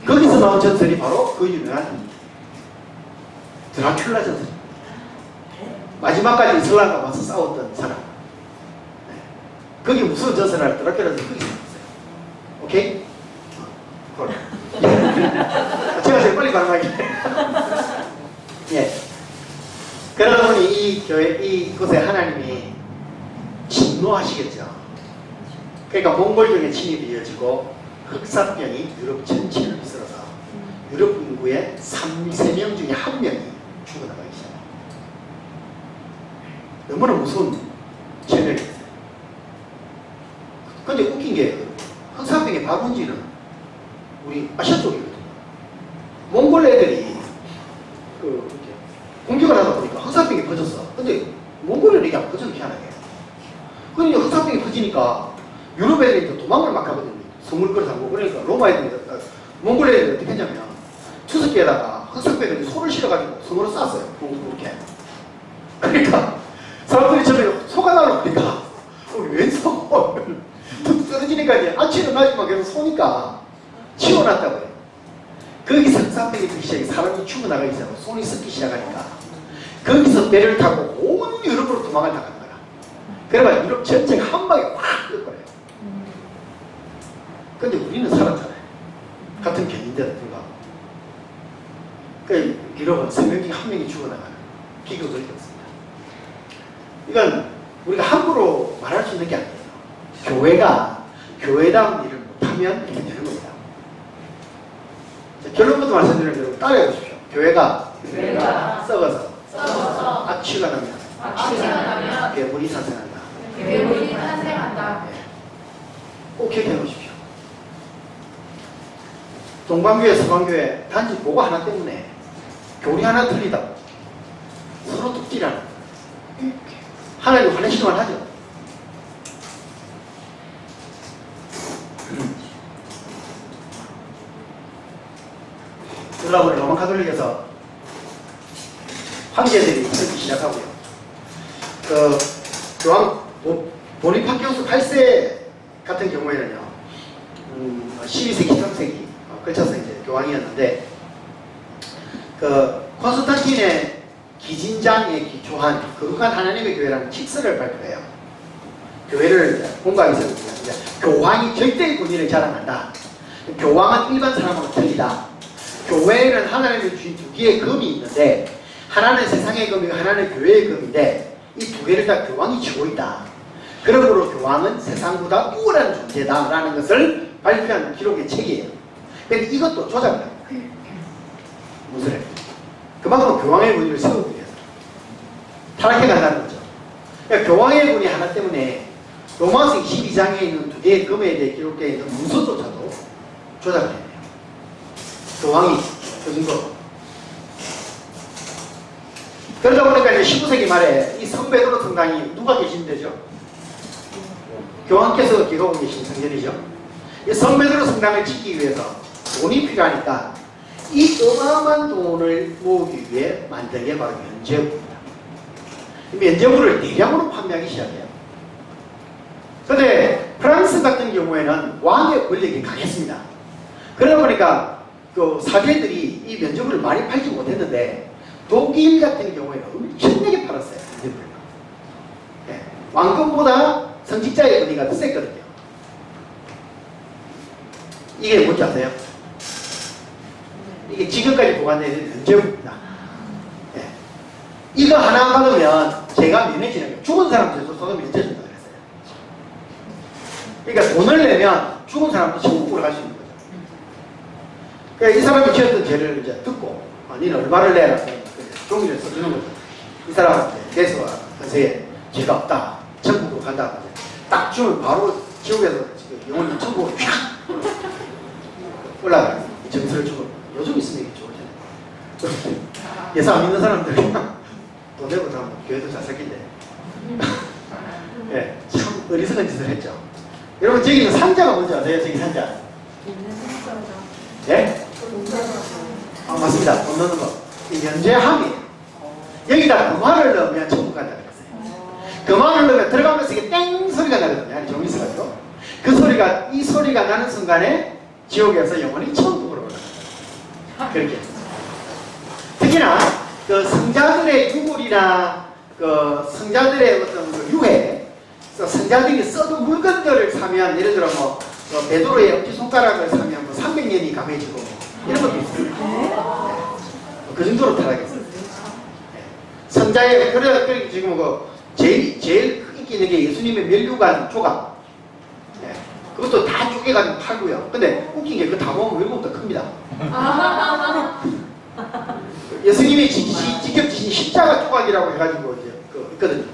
거기서 나온 전설이 바로 그 유명한 드라큘라 전설. 마지막까지 이슬람과 맞서 싸웠던 사람. 거기 무슨 전설을 드라큘라 전설 거기서 나왔어요. 오케이? 콜. 제가 제일 빨리 가능하게. 예. 그러다 보니 이 교회, 이곳에 하나님이 진노하시겠죠. 그러니까 몽골족의 침입이 이어지고 흑사병이 유럽 전체를 휩쓸어서 유럽 인구의 3명 중에 1명이 죽어나가기 시작합니다. 너무나 무서운 전쟁이었어요. 근데 웃긴 게 흑사병의 발원지는 우리 아시아 쪽이거든요. 몽골 애들이 이렇게 공격을 하다 보니까 흑사병이 퍼졌어. 근데 몽골 애들이 안 퍼져, 희한하게. 그러니까 흑사병이 퍼지니까 유럽 애들이 도망을 막 가거든요. 서물거리 하고. 그러니까 로마 애들이, 몽골 애들이 어떻게 했냐면 투석기에다가 흑사병들이 소를 실어가지고 성으로 쐈어요. 이렇게. 그러니까 사람들이 저를 소가 날라오니까 웬 소? 툭 떨어지니까 이제 아치는 나지만 계속 소니까 치워놨다고요. 거기서 흑사병이 들기 시작해 사람이 죽어나가 있어요. 손이 썩기 시작하니까 거기서 배를 타고 온 유럽으로 도망을 나가는 거야. 그래가 유럽 전체가 한 방에 확 뜰거예요. 근데 우리는 살았잖아요. 같은 견인데도 불구하고. 그러니까 유럽은 3명 중에 1명이 죽어나가는 비극을 겪습니다. 이건 우리가 함부로 말할 수 있는 게 아니에요. 교회가 교회다운 일을 못하면 이렇게 되는 겁니다. 자, 결론부터 말씀드리면 여러분 따라해 보십시오. 교회가 썩어서 악취가 나면 괴물이 탄생한다. 꼭 기억해 보십시오. 동방교회, 서방교회 단지 뭐가 하나 때문에 교리 하나 틀리다 서로 뚝질하는 하나님 화내시기만 하죠. 그러다 보니 로마 가톨릭에서 황제들이 있기 시작하고요. 교황 보니파키우스 8세 같은 경우에는요, 12세기, 13세기 걸쳐서 이제 교황이었는데, 콘스탄틴의 기진장에 기초한 거룩한 하나님의 교회라는 칙서를 발표해요. 교회를 공부하기 시작합니다. 교황이 절대의 권위를 자랑한다. 교황은 일반 사람하고 틀리다. 교회는 하나님이 주신 두 개의 금이 있는데, 하나는 세상의 금이고 하나는 교회의 금인데, 이 두 개를 다 교황이 쥐고 있다. 그러므로 교황은 세상보다 우월한 존재다라는 것을 발표한 기록의 책이에요. 근데 이것도 조작이다. 무슨 그만큼 교황의 권위를 세우기 위해서 타락해 간다는 거죠. 그러니까 교황의 권위 하나 때문에 로마서 12장에 있는 두 개의 금에 대해 기록되어 있는 문서조차도 조작을 했네요. 교황이 그 정도. 그러다 보니까 이제 19세기 말에 이 성베드로 성당이 누가 계신 데죠? 교황께서 기록하고 계신 성전이죠. 이 성베드로 성당을 짓기 위해서 돈이 필요하니까 이 어마어마한 돈을 모으기 위해 만든 게 바로 면죄부입니다. 면죄부를 대량으로 판매하기 시작해요. 그런데 프랑스 같은 경우에는 왕의 권력이 강했습니다. 그러다 보니까 그 사제들이 이 면죄부를 많이 팔지 못했는데 독일 같은 경우에는 엄청나게 팔았어요. 면죄부를. 네. 왕금보다 성직자의 권위가 더 셌거든요. 이게 뭔지 아세요? 이게 지금까지 보관되어 있는 면죄부입니다. 네. 이거 하나 받으면 제가 면해지는 거예요. 죽은 사람한테도 면죄준다고 그랬어요. 그러니까 돈을 내면 죽은 사람도 천국으로 갈 수 있는 거죠. 그러니까 이 사람이 지었던 죄를 이제 듣고, 니는 얼마를 내라. 종이를 써주는 거죠. 이 사람한테 내서 선생에 죄가 없다. 천국으로 간다. 딱 주면 바로 지옥에서 영원히 천국으로 쫙 올라가요. 이 정서를 주고. 요즘 있으면 이게 좋잖아요. 예수 안 믿는 사람들이 돈 내고 다 교회도 잘 살긴데. 예, 참 어리석은 짓을 했죠. 여러분, 저기 상자가 뭔지 아세요? 저기 상자. 예? 아, 맞습니다. 돈 넣는 거. 이 면죄함이에요. 여기다 금화를 넣으면 천국 간다 그랬어요. 금화를 넣으면 들어가면서 이게 땡 소리가 나거든요. 아니, 종이 있어가지고. 그 소리가, 이 소리가 나는 순간에 지옥에서 영원히 천국으로 올라가요. 그렇게. 특히나, 그 성자들의 유물이나, 그 성자들의 어떤 그 유해, 성자들이 써둔 물건들을 사면, 예를 들어 뭐, 베드로의 엄지손가락을 사면 뭐 300년이 감해지고, 이런 것도 있어요. 그 정도로 타락했어요. 성자의, 그래, 지금 제일 인기 있는 게 예수님의 면류관 조각. 그것도 다 쪼개가지고 팔고요. 근데 웃긴 게 그 다 모으면 외국보다 큽니다. 예수님이 직접 지신 십자가 조각이라고 해가지고 이제 있거든요.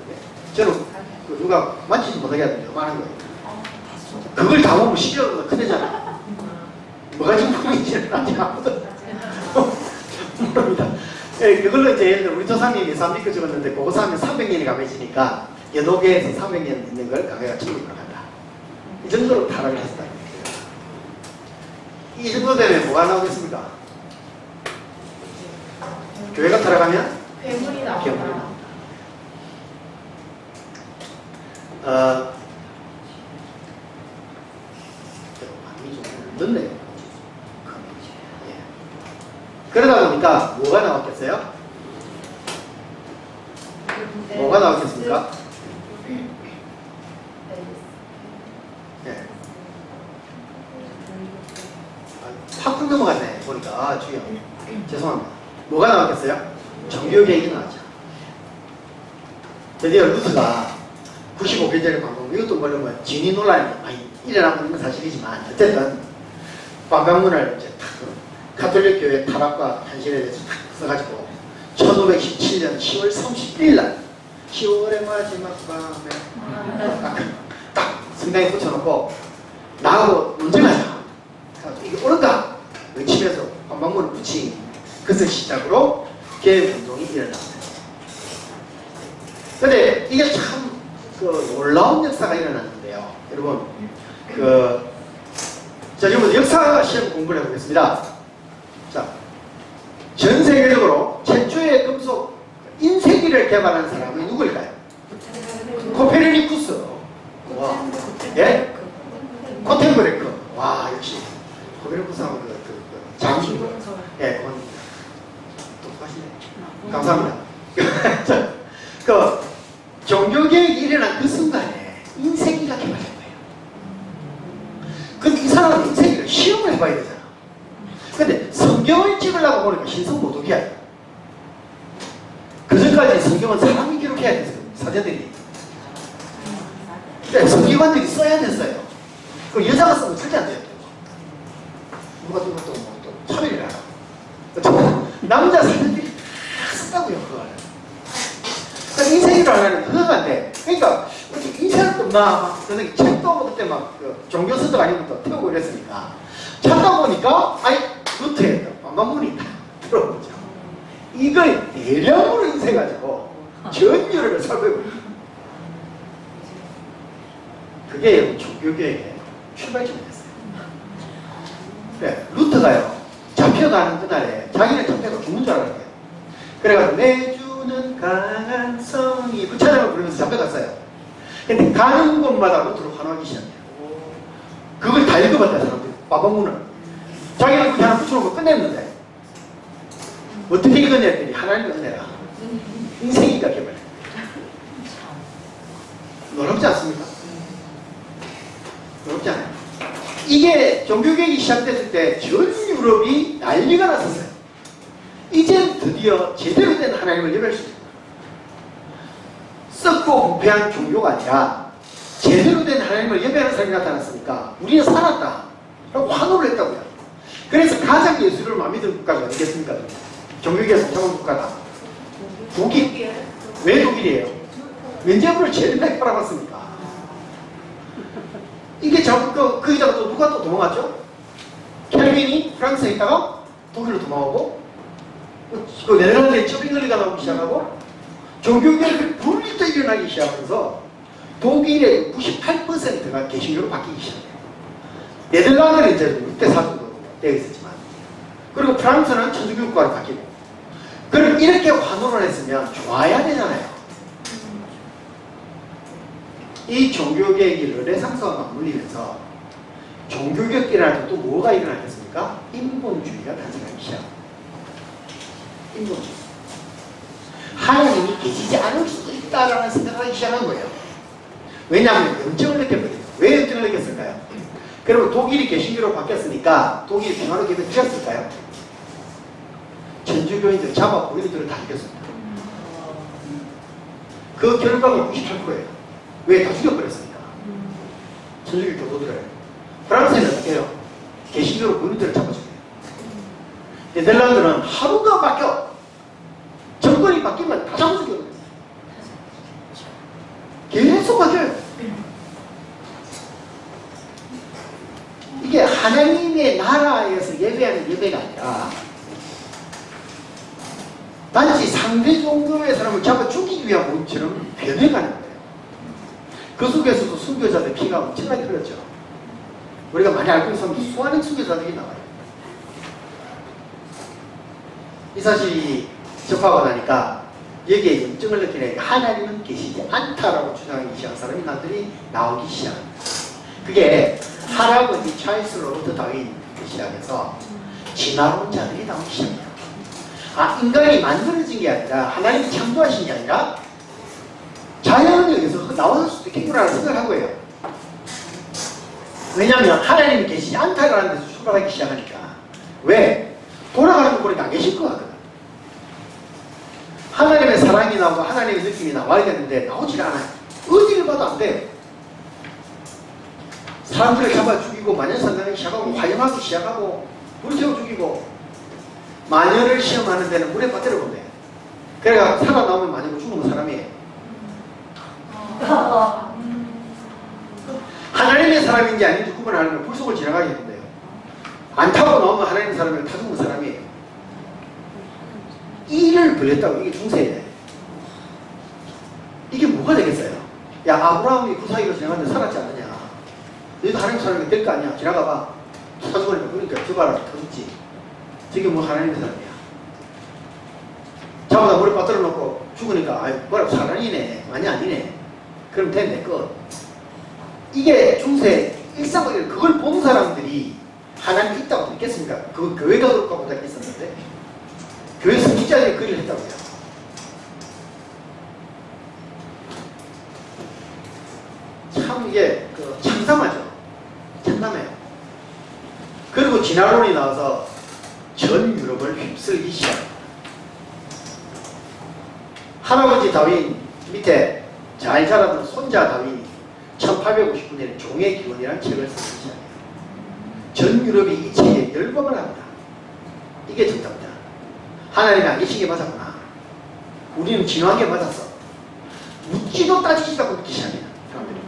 저는 누가 만지지 못하게 하던데 요만한 거예요. 그걸 다 모으면 11억보다 크대잖아. 뭐가 지금 보이지는 아직 아무도 모릅니다. 예, 그걸로 이제 예를 들어 우리 조상님이 300개 적었는데 그거 사면 300년이 감해지니까 연옥에서 300년 있는 걸 강해가 지우고 나간다. 이 정도로 타락을 했다. 이 정도 되면 뭐가 나오겠습니까? 교회가 타락하면 괴물이 괴물이 나온다. 나온다. 많이 좀 늦네요. 예. 그러다 보니까 뭐가 나왔겠어요? 뭐가 나왔겠습니까? 예. 확 넘어갔네 보니까. 아 주여 죄송합니다. 뭐가 나왔겠어요? 종교개혁이 나왔죠. 드디어 루트가 95개 전에 방금 이것도 뭐냐면 진위 논란이 많이 일어나고 있는 건 사실이지만 어쨌든 방방문을 이제 탁 가톨릭 교회 타락과 현실에 대해서 탁 써가지고 1517년 10월 31일 날 10월의 마지막 밤에 딱 성당에 붙여놓고 나하고 논쟁하자. 이게 옳은가? 외치면서 방방문을 붙인 그것을 시작으로 개혁운동이 일어납니다. 근데 이게 참 놀라운 역사가 일어났는데요. 여러분, 자, 여러분 역사 시험 공부를 해보겠습니다. 자, 전 세계적으로 최초의 금속 인쇄기를 개발한 사람은 누구일까요? 코페르니쿠스. 와, 예? 코텐브레크. 와, 역시 코페르니쿠스하고 장수. 예, 그건 똑똑하시네. 감사합니다. 자, 종교개혁이 일어난 그 순간에 인쇄기가 개발된 거예요. 근데 이 사람은 인쇄기를 시험을 해봐야 되잖아. 근데 성경을 찍으려고 보니까 신성모독이야. 그 전까지 성경은 사람이 기록해야 됐어요. 사제들이. 근데 성기관들이 써야 됐어요. 그 여자가 쓰면 절대 안 돼요. 누가 또 차별이라. 남자 사제들이 다 쓴다고요, 그걸. 그러니까 인쇄기를 하려면 그거가 안 돼. 그러니까 인쇄할 거 없나? 그래서 책도 그때 막 종교서적 아니면 또 태우고 이랬으니까 찾다 보니까 아니 루트에 방방문이 딱 들어오죠. 이걸 대량으로 인쇄해가지고 전율을 살펴보고 그게 종교계의 출발점이 됐어요. 그래, 루트가요 잡혀가는 그날에 자기는 잡혀가 죽는 줄 알았어요. 그래가지고 내주는 강한 성이 그 찬양을 부르면서 잡혀갔어요. 근데 가는 곳마다 루트로 환호하기 시작해요. 그걸 다 읽어봤다 사람들이. 빠방문을 자기는 그냥 붙여놓고 끝냈는데 어떻게 읽었냐 했더니 하나님의 은혜라 인생이가 개발해. 놀랍지 않습니까? 놀랍지 않아요? 이게 종교개혁이 시작됐을 때 전 유럽이 난리가 났었어요. 이제 드디어 제대로 된 하나님을 예배할 수 있다. 썩고 부패한 종교가 아니라 제대로 된 하나님을 예배하는 사람이 나타났으니까 우리는 살았다 라고 환호를 했다고요. 그래서 가장 예수를 마음에 드는 국가가 어디겠습니까? 종교계에서 성공한 국가다. 독일. 왜 독일이에요? 면제부를 제일 많이 팔아봤으니까. 이게 그 이자가 또 누가 또 도망갔죠? 켈빈이 프랑스에 있다가 독일로 도망오고 그 네덜란드에 쩌빙거리가 나오기 시작하고 종교개혁이 분리도 일어나기 시작하면서 독일의 98%가 개신교로 바뀌기 시작해요. 네덜란드는 이제 6대 4 정도 되어 있었지만 그리고 프랑스는 천주교국가로 바뀌고 그럼 이렇게 환원을 했으면 좋아야 되잖아요. 이 종교개혁이 르네상스와 맞물리면서 종교개혁 일어날 때 또 뭐가 일어나겠습니까? 인본주의가 탄생하기 시작. 인본주의. 하나님이 계시지 않을 수도 있다라는 생각을 하기 시작한 거예요. 왜냐하면 염증을 느꼈거든요. 왜 염증을 느꼈을까요? 그리고 독일이 개신교로 바뀌었으니까 독일이 평화로 개혁되었을까요? 천주교인들 잡아 고인들을 다 죽였습니다. 그 결과가 98%예요. 왜? 다 죽여버렸으니까. 천주교 교도들을. 프랑스에는 어떻게 해요? 개신교로 고인들을 잡아 죽여요. 네덜란드는 하루가 바뀌어. 정권이 바뀌면 다 잡아 죽여요. 계속 바뀌어요. 이게 하나님의 나라에서 예배하는 예배가 아니라 단지 상대 종교의 사람을 잡아 죽이기 위한 몸처럼 변해가는 거예요. 그 속에서도 순교자들의 피가 엄청나게 흘렀죠. 우리가 많이 알고 있으면 수많은 순교자들이 나와요. 이 사실이 접하고 나니까 여기에 염증을 느끼는 하나님은 계시지 않다라고 주장하기 시작한 사람이 나들이 나오기 시작합니다. 그게 할아버지 찰스 로버트 다윈부터 시작해서 진화론자들이 나오기 시작해요. 아, 인간이 만들어진 게 아니라 하나님이 창조하신 게 아니라 자연에 의해서 나왔을 수도 있겠구나라는 생각을 한 거예요. 왜냐하면 하나님이 계시지 않다라는 데서 출발하기 시작하니까. 왜? 돌아가는 거 보니까 안 계실 것 같거든. 하나님의 사랑이 나오고 하나님의 느낌이 나와야 되는데 나오질 않아요. 어디를 봐도 안 돼요. 사람들을 잡아 죽이고 마녀사냥하기 시작하고 화염하기 시작하고 불태워 죽이고 마녀를 시험하는 데는 물에 빠뜨려 본대요. 그래가 살아나오면 마녀고 죽으면 사람이에요. 하나님의 사람인지 아닌지 구분하려면 불속을 지나가게 된대요. 안 타고 나오면 하나님의 사람이고 타 죽으면 사람이에요. 이를 벌렸다고. 이게 중세예요. 이게 뭐가 되겠어요? 야, 아브라함이 그 사이로 지나갔는데 살았지 않느냐. 너희도 하나님 사람이 될 거 아니야. 지나가봐. 타 죽으니까. 그러니까 저봐라. 타 죽지. 저게 뭐 하나님의 사람이야. 잡아다 물에 빠뜨려 놓고 죽으니까 아이 뭐라고 사람이네. 많이 아니네. 그럼 됐네. 끝. 이게 중세 일상적으로 그걸 본 사람들이 하나님이 있다고 믿겠습니까? 그 교회가 그렇다고 있었는데 교회 성직자들이 그 일을 했다고요. 참 이게 참담하죠. 참담해요. 그리고 진화론이 나와서 전 유럽을 휩쓸기 시작합니다. 할아버지 다윈 밑에 잘 자라던 손자 다윈이 1859년에 종의 기원이라는 책을 쓰기 시작해요. 전 유럽이 이 책에 열광을 합니다. 이게 정답이다. 하나님이 안 계신 게 맞았구나. 우리는 진화한 게 맞았어. 묻지도 따지지도 않고 묻기 시작해요. 사람들이.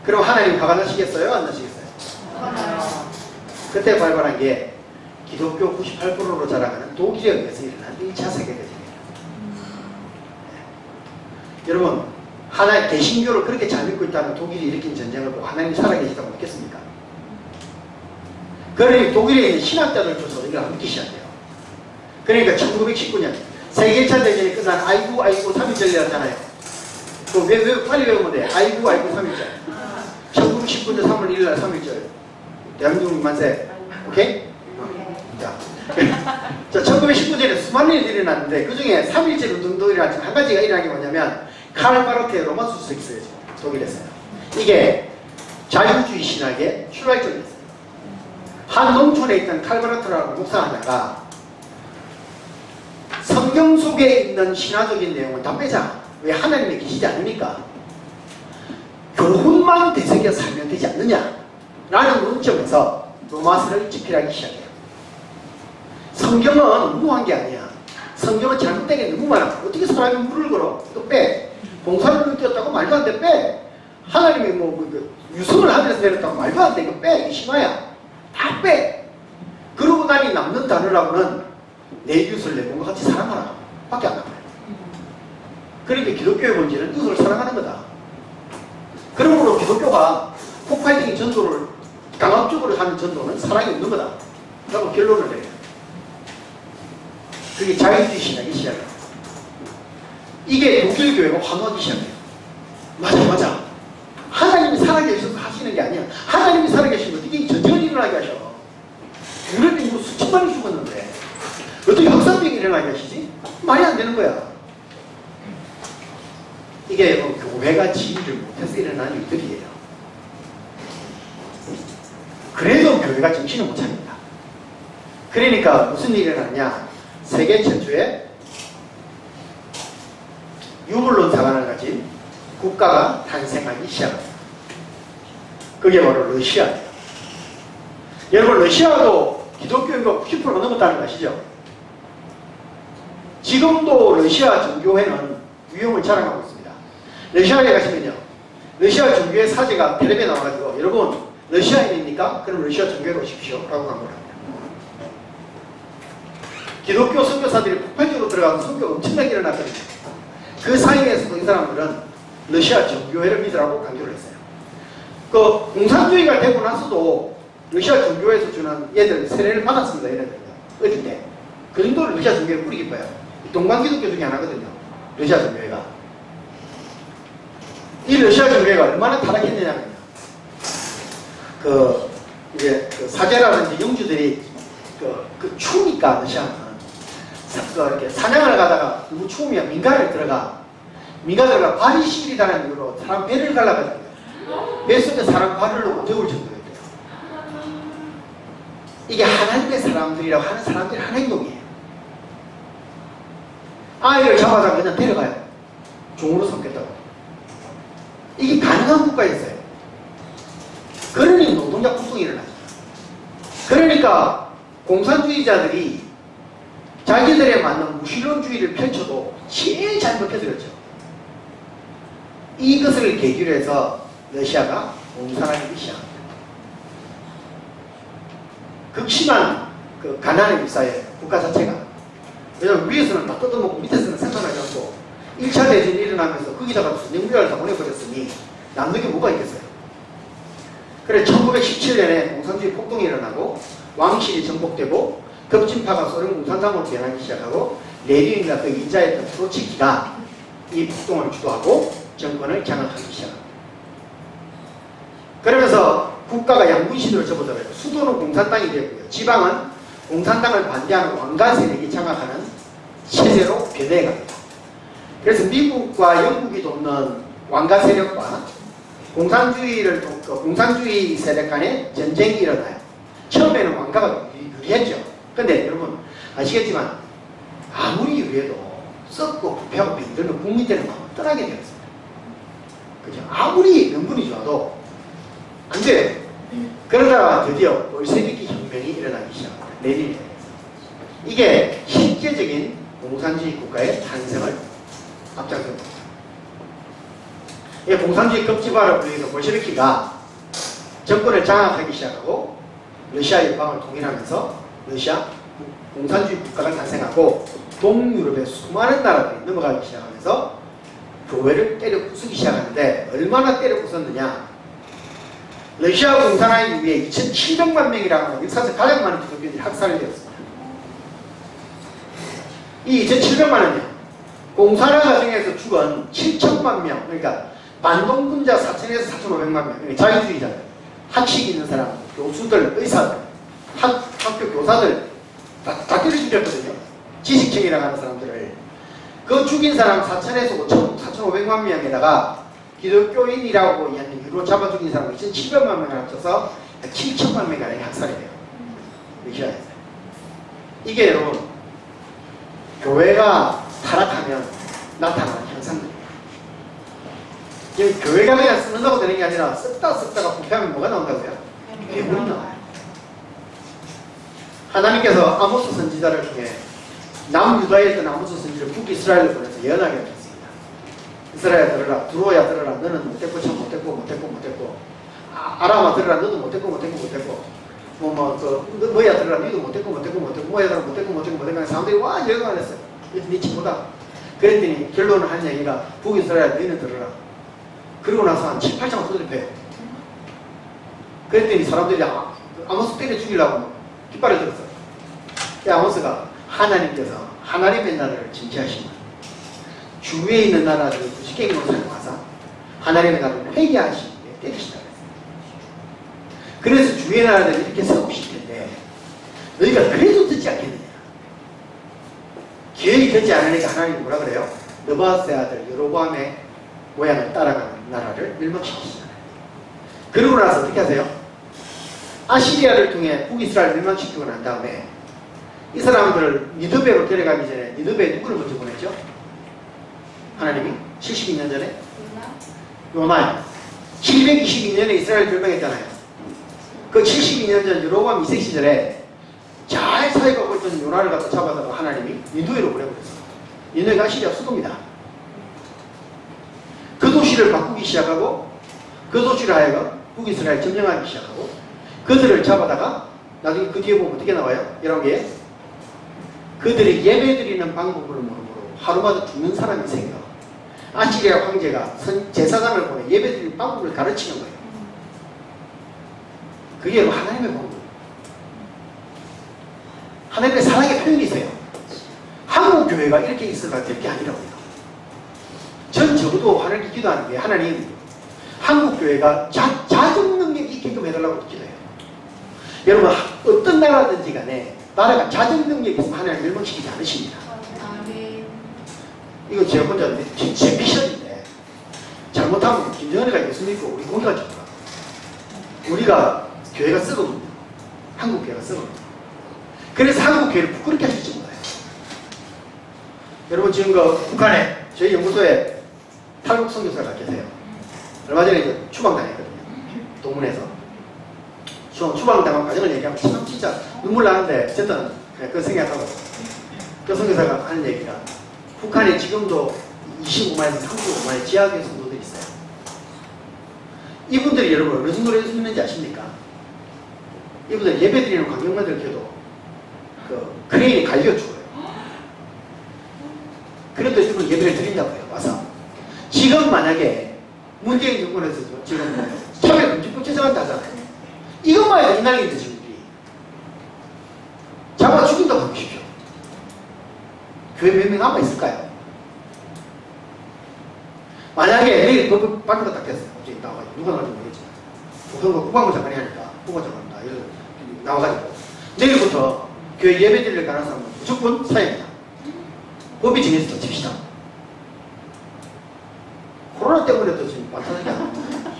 그럼 하나님 화가 나시겠어요? 안 나시겠어요? 그때 발발한 게 기독교 98%로 자라가는 독일에 의해서 일어난 1차 세계대전이에요. 여러분, 하나의 개신교를 그렇게 잘 믿고 있다는 독일이 일으킨 전쟁을 보고 하나님이 살아계시다고 믿겠습니까? 그러니 독일에 있는 신학자들조차 이걸 믿기 시작해요. 그러니까 1919년 세계 1차 대전이 끝난 아이고 3.1절이었잖아요. 왜 빨리 외우면 돼? 아이고 3.1절. 1919년 3월 1일 3.1절. 대한민국 만세. 오케이? 자, 1919년에 수많은 일들이 일어났는데 그 중에 3.1절 운동도 일어났지만 한 가지가 일어난 게 뭐냐면 칼 바르트의 로마 수석이 있어요. 독일에서요. 이게 자유주의 신학의 출발점이었어요. 한 농촌에 있던 칼 바르트라고 목사 하나가 성경 속에 있는 신화적인 내용을 다 빼자. 왜? 하나님이 계시지 않으니까. 교훈만 되새겨 살면 되지 않느냐 라는 논점에서 로마서를 집필하기 시작해요. 성경은 무한 게 아니야. 성경은 잘못된 게 너무 많아. 어떻게 사람이 물을 걸어? 이거 빼. 봉사를 뛰었다고 말도 안 돼. 빼. 하나님이 유성을 하면서 내렸다고 말도 안 돼. 이거 빼. 이게 신화야. 다 빼. 그러고 나니 남는 단어라고는 내 이웃을 내 몸과 같이 사랑하라 밖에 안 남아요. 그러니까 기독교의 본질은 이웃을 사랑하는 거다. 그러므로 기독교가 폭발적인 전도를 강압적으로 하는 전도는 사랑이 없는 거다 라고 결론을 내려요. 그게 자유주의 신학이 시작이에요. 이게 독일 교회가 환호하기 시작해요. 맞아. 하나님이 살아계셔서 하시는 게 아니야. 하나님이 살아계시면 어떻게 전쟁을 일어나게 하셔. 유럽 인구 수천만이 죽었는데 어떻게 흑사병이 일어나게 하시지? 말이 안 되는 거야. 이게 교회가 지휘를 못해서 일어나는 일들이에요. 그래도 교회가 정신을 못 차립니다. 그러니까 무슨 일이 일어났냐. 세계 최초의 유물론 사관을 가진 국가가 탄생하기 시작합니다. 그게 바로 러시아예요. 여러분, 러시아도 기독교인가 90%가 넘었다는 거 아시죠? 지금도 러시아 정교회는 위용을 자랑하고 있습니다. 러시아에 가시면요, 러시아 정교회 사제가 텔레비에 나와가지고 여러분 러시아인입니까? 그럼 러시아 정교회로 오십시오 라고 광고를 합니다. 기독교 선교사들이 폭발적으로 들어가서 선교가 엄청나게 일어났거든요. 그 사이에서도 이 사람들은 러시아 정교회를 믿으라고 강조를 했어요. 그 공산주의가 되고 나서도 러시아 정교회에서 주는 얘들 세례를 받았습니다. 얘네들은요. 어릴 때. 그 정도로 러시아 정교회를 뿌리 깊어요. 동방기독교 중에 하나거든요. 러시아 정교회가. 이 러시아 정교회가 얼마나 타락했느냐면요. 이제 사제라든지 영주들이 추우니까 러시아는 이렇게 사냥을 가다가 너무 추우면 민가를 들어가 발이 시리다는 이유로 사람 배를 갈라거든요. 배 속에 사람 발을 놓고 데울 정도였대요. 이게 하나님의 사람들이라고 하는 사람들이 하는 행동이에요. 아이를 잡아다 그냥 데려가요. 종으로 삼겠다고. 이게 가능한 국가였어요. 그러니 노동자 폭동이 일어나죠. 그러니까 공산주의자들이 자기들에 맞는 무신론주의를 펼쳐도 제일 잘 먹혀들었죠. 이것을 계기로 해서 러시아가 공산화되기 시작합니다. 극심한 가난의 일사예요. 국가 자체가. 왜냐하면 위에서는 다 뜯어먹고 밑에서는 생산하지 않고 1차 대전이 일어나면서 거기다가 전쟁비를 다 보내버렸으니 남는 게 뭐가 있겠어요. 그래 1917년에 공산주의 폭동이 일어나고 왕실이 정복되고 급진파가 소련 공산당으로 변하기 시작하고 레닌과 그 인자였던 트로츠키가 이 폭동을 주도하고 정권을 장악하기 시작합니다. 그러면서 국가가 양분시대로 접어들어요. 수도는 공산당이 되고요. 지방은 공산당을 반대하는 왕가 세력이 장악하는 체제로 변해갑니다. 그래서 미국과 영국이 돕는 왕가 세력과 공산주의 세력 간의 전쟁이 일어나요. 처음에는 왕가가 유리했죠. 근데 여러분 아시겠지만 아무리 유리해도 썩고 부패하고 빈들면 국민들은 마음을 떠나게 되었습니다. 그죠? 아무리 명분이 좋아도 안 돼요. 그러다가 드디어 볼셰비키 혁명이 일어나기 시작합니다. 레닌에 대해서. 이게 실제적인 공산주의 국가의 탄생을 앞장섭니다. 이 공산주의 급지발을 불리는 볼셰비키가 정권을 장악하기 시작하고 러시아 연방을 통일하면서 러시아 공산주의 국가가 탄생하고 동유럽의 수많은 나라들이 넘어가기 시작하면서 교회를 때려 부수기 시작하는데 얼마나 때려 부쉈느냐. 러시아 공산화 이후에 2,700만 명이라는 역사에서 가장 많은 기독교인들이 학살이 되었습니다. 이 2,700만은요 공산화 과정에서 죽은 7천만 명, 그러니까 반동군자 4천에서 4,500만 명, 자유주의자들, 학식 있는 사람, 교수들, 의사들, 학교 교사들 다 때려 죽였거든요. 지식층이라고 하는 사람들을. 그 죽인 사람 4천에서 4,500만 명에다가 기독교인이라고 하는 이유로 잡아 죽인 사람 2,700만 명을 합쳐서 7천만 명이 학살이 돼요. 러시아에서. 이게 여러분 교회가 타락하면 나타나는 현상들이에요. 지금 교회가 그냥 쓰는다고 되는 게 아니라 썼다가 부패하면 뭐가 나온다고요? 괴물이 나와요. 하나님께서 아모스 선지자를 통해 남유다에 있던 아모스 선지자를 북이스라엘로 보내서 예언하게 하셨습니다. 이스라엘 들으라, 두로야 들으라, 너는 못됐고 참 못됐고 아람아 들으라, 너도 못됐고 뭐야 들으라, 너도 못됐고 뭐야 들으라, 못됐고 사람들이 와 예언을 했어요. 네 친구다. 그랬더니 결론을 한 얘기가 북이스라엘 너희는 들으라. 그리고 나서 한 7, 8장을 두드려패요. 그랬더니 사람들이 아모스 때려 죽이려고 깃발을 들었어요. 아모스가 하나님께서 하나님의 나라를 진지하시면 주위에 있는 나라들을 부식행위로 사용하사 하나님의 나라를 회개하시기에 때리시다 그랬어요. 그래서 주위의 나라들을 이렇게 세우실 텐데 너희가 그래도 듣지 않겠느냐. 계획이 되지 않으니까 하나님이 뭐라 그래요? 느바스의 아들 여로보암의 모양을 따라가는 나라를 멸망시키시잖아요. 그러고 나서 어떻게 하세요? 아시리아를 통해 북이스라엘 멸망시키고 난 다음에 이 사람들을 니느베로 데려가기 전에 니느베에 누구를 먼저 보냈죠? 하나님이 72년 전에 요나요. 722년에 이스라엘 멸망했잖아요. 그 72년 전 여로보암 2세 시절에 잘 사역하고 있던 요나를 갖다 잡아다가 하나님이 니느웨로 보내버렸어요. 니느웨가 아시리아 수도입니다. 그 도시를 바꾸기 시작하고 그 도시를 하여금 북이스라엘 점령하기 시작하고 그들을 잡아다가 나중에 그 뒤에 보면 어떻게 나와요? 11개에 그들이 예배드리는 방법으로 하루마다 죽는 사람이 생겨. 아시리아 황제가 제사장을 보내 예배드리는 방법을 가르치는 거예요. 그게 여러분 하나님의 방법. 하나님의 사랑의 표현이세요. 한국 교회가 이렇게 있어가 될 게 아니라고요. 전 적어도 하나님께 기도하는 게 하나님 한국 교회가 자정 능력이 있게끔 해달라고 기도해요. 여러분 어떤 나라든지 간에 나라가 자정 능력이 있으면 하나님 멸망시키지 않으십니다. 이거 제가 혼자 제 미션인데 잘못하면 김정은이가 예수 믿고 우리 공의가 죽다. 우리가 교회가 썩어버려. 한국 교회가 썩어버려. 그래서 한국 교회를 부끄럽게 하실지 몰라요. 여러분 지금 북한에 저희 연구소에 탈북 선교사가 계세요. 얼마 전에 이제 추방당했거든요. 동문에서 추방당한 과정을 얘기하면 참 진짜 눈물 나는데 어쨌든 그 생각하고 그 선교사가 하는 얘기가 북한에 지금도 25만에서 35만의 지하교회 성도들이 있어요. 이분들이 여러분 어느 정도로 예수 믿는지 아십니까? 이분들 예배드리는 광경만들 켜도 그 크레인이 갈려 죽어요. 그래도 이분 예배를 드린다고요. 와서 지금 만약에 문재인 정권에서 지금 차별금지법 제정한다 하잖아요. 이것만 해도 이날인데 지금들이 잡아 죽인다고 하십시오. 교회 몇 명 남아있을까요? 만약에 내일 법 발표가 딱 됐어요. 갑자기 나와가지고 누가 나올지 모르겠지만 우선 국방부 장관이 하니까 국방장관입니다. 이래서 나와가지고 내일부터 교회 예배 드릴 가는 사람은 무조건 사회입니다. 법이 정해서 칩시다. 코로나 때문에도 지금 완전하게 안 합니다.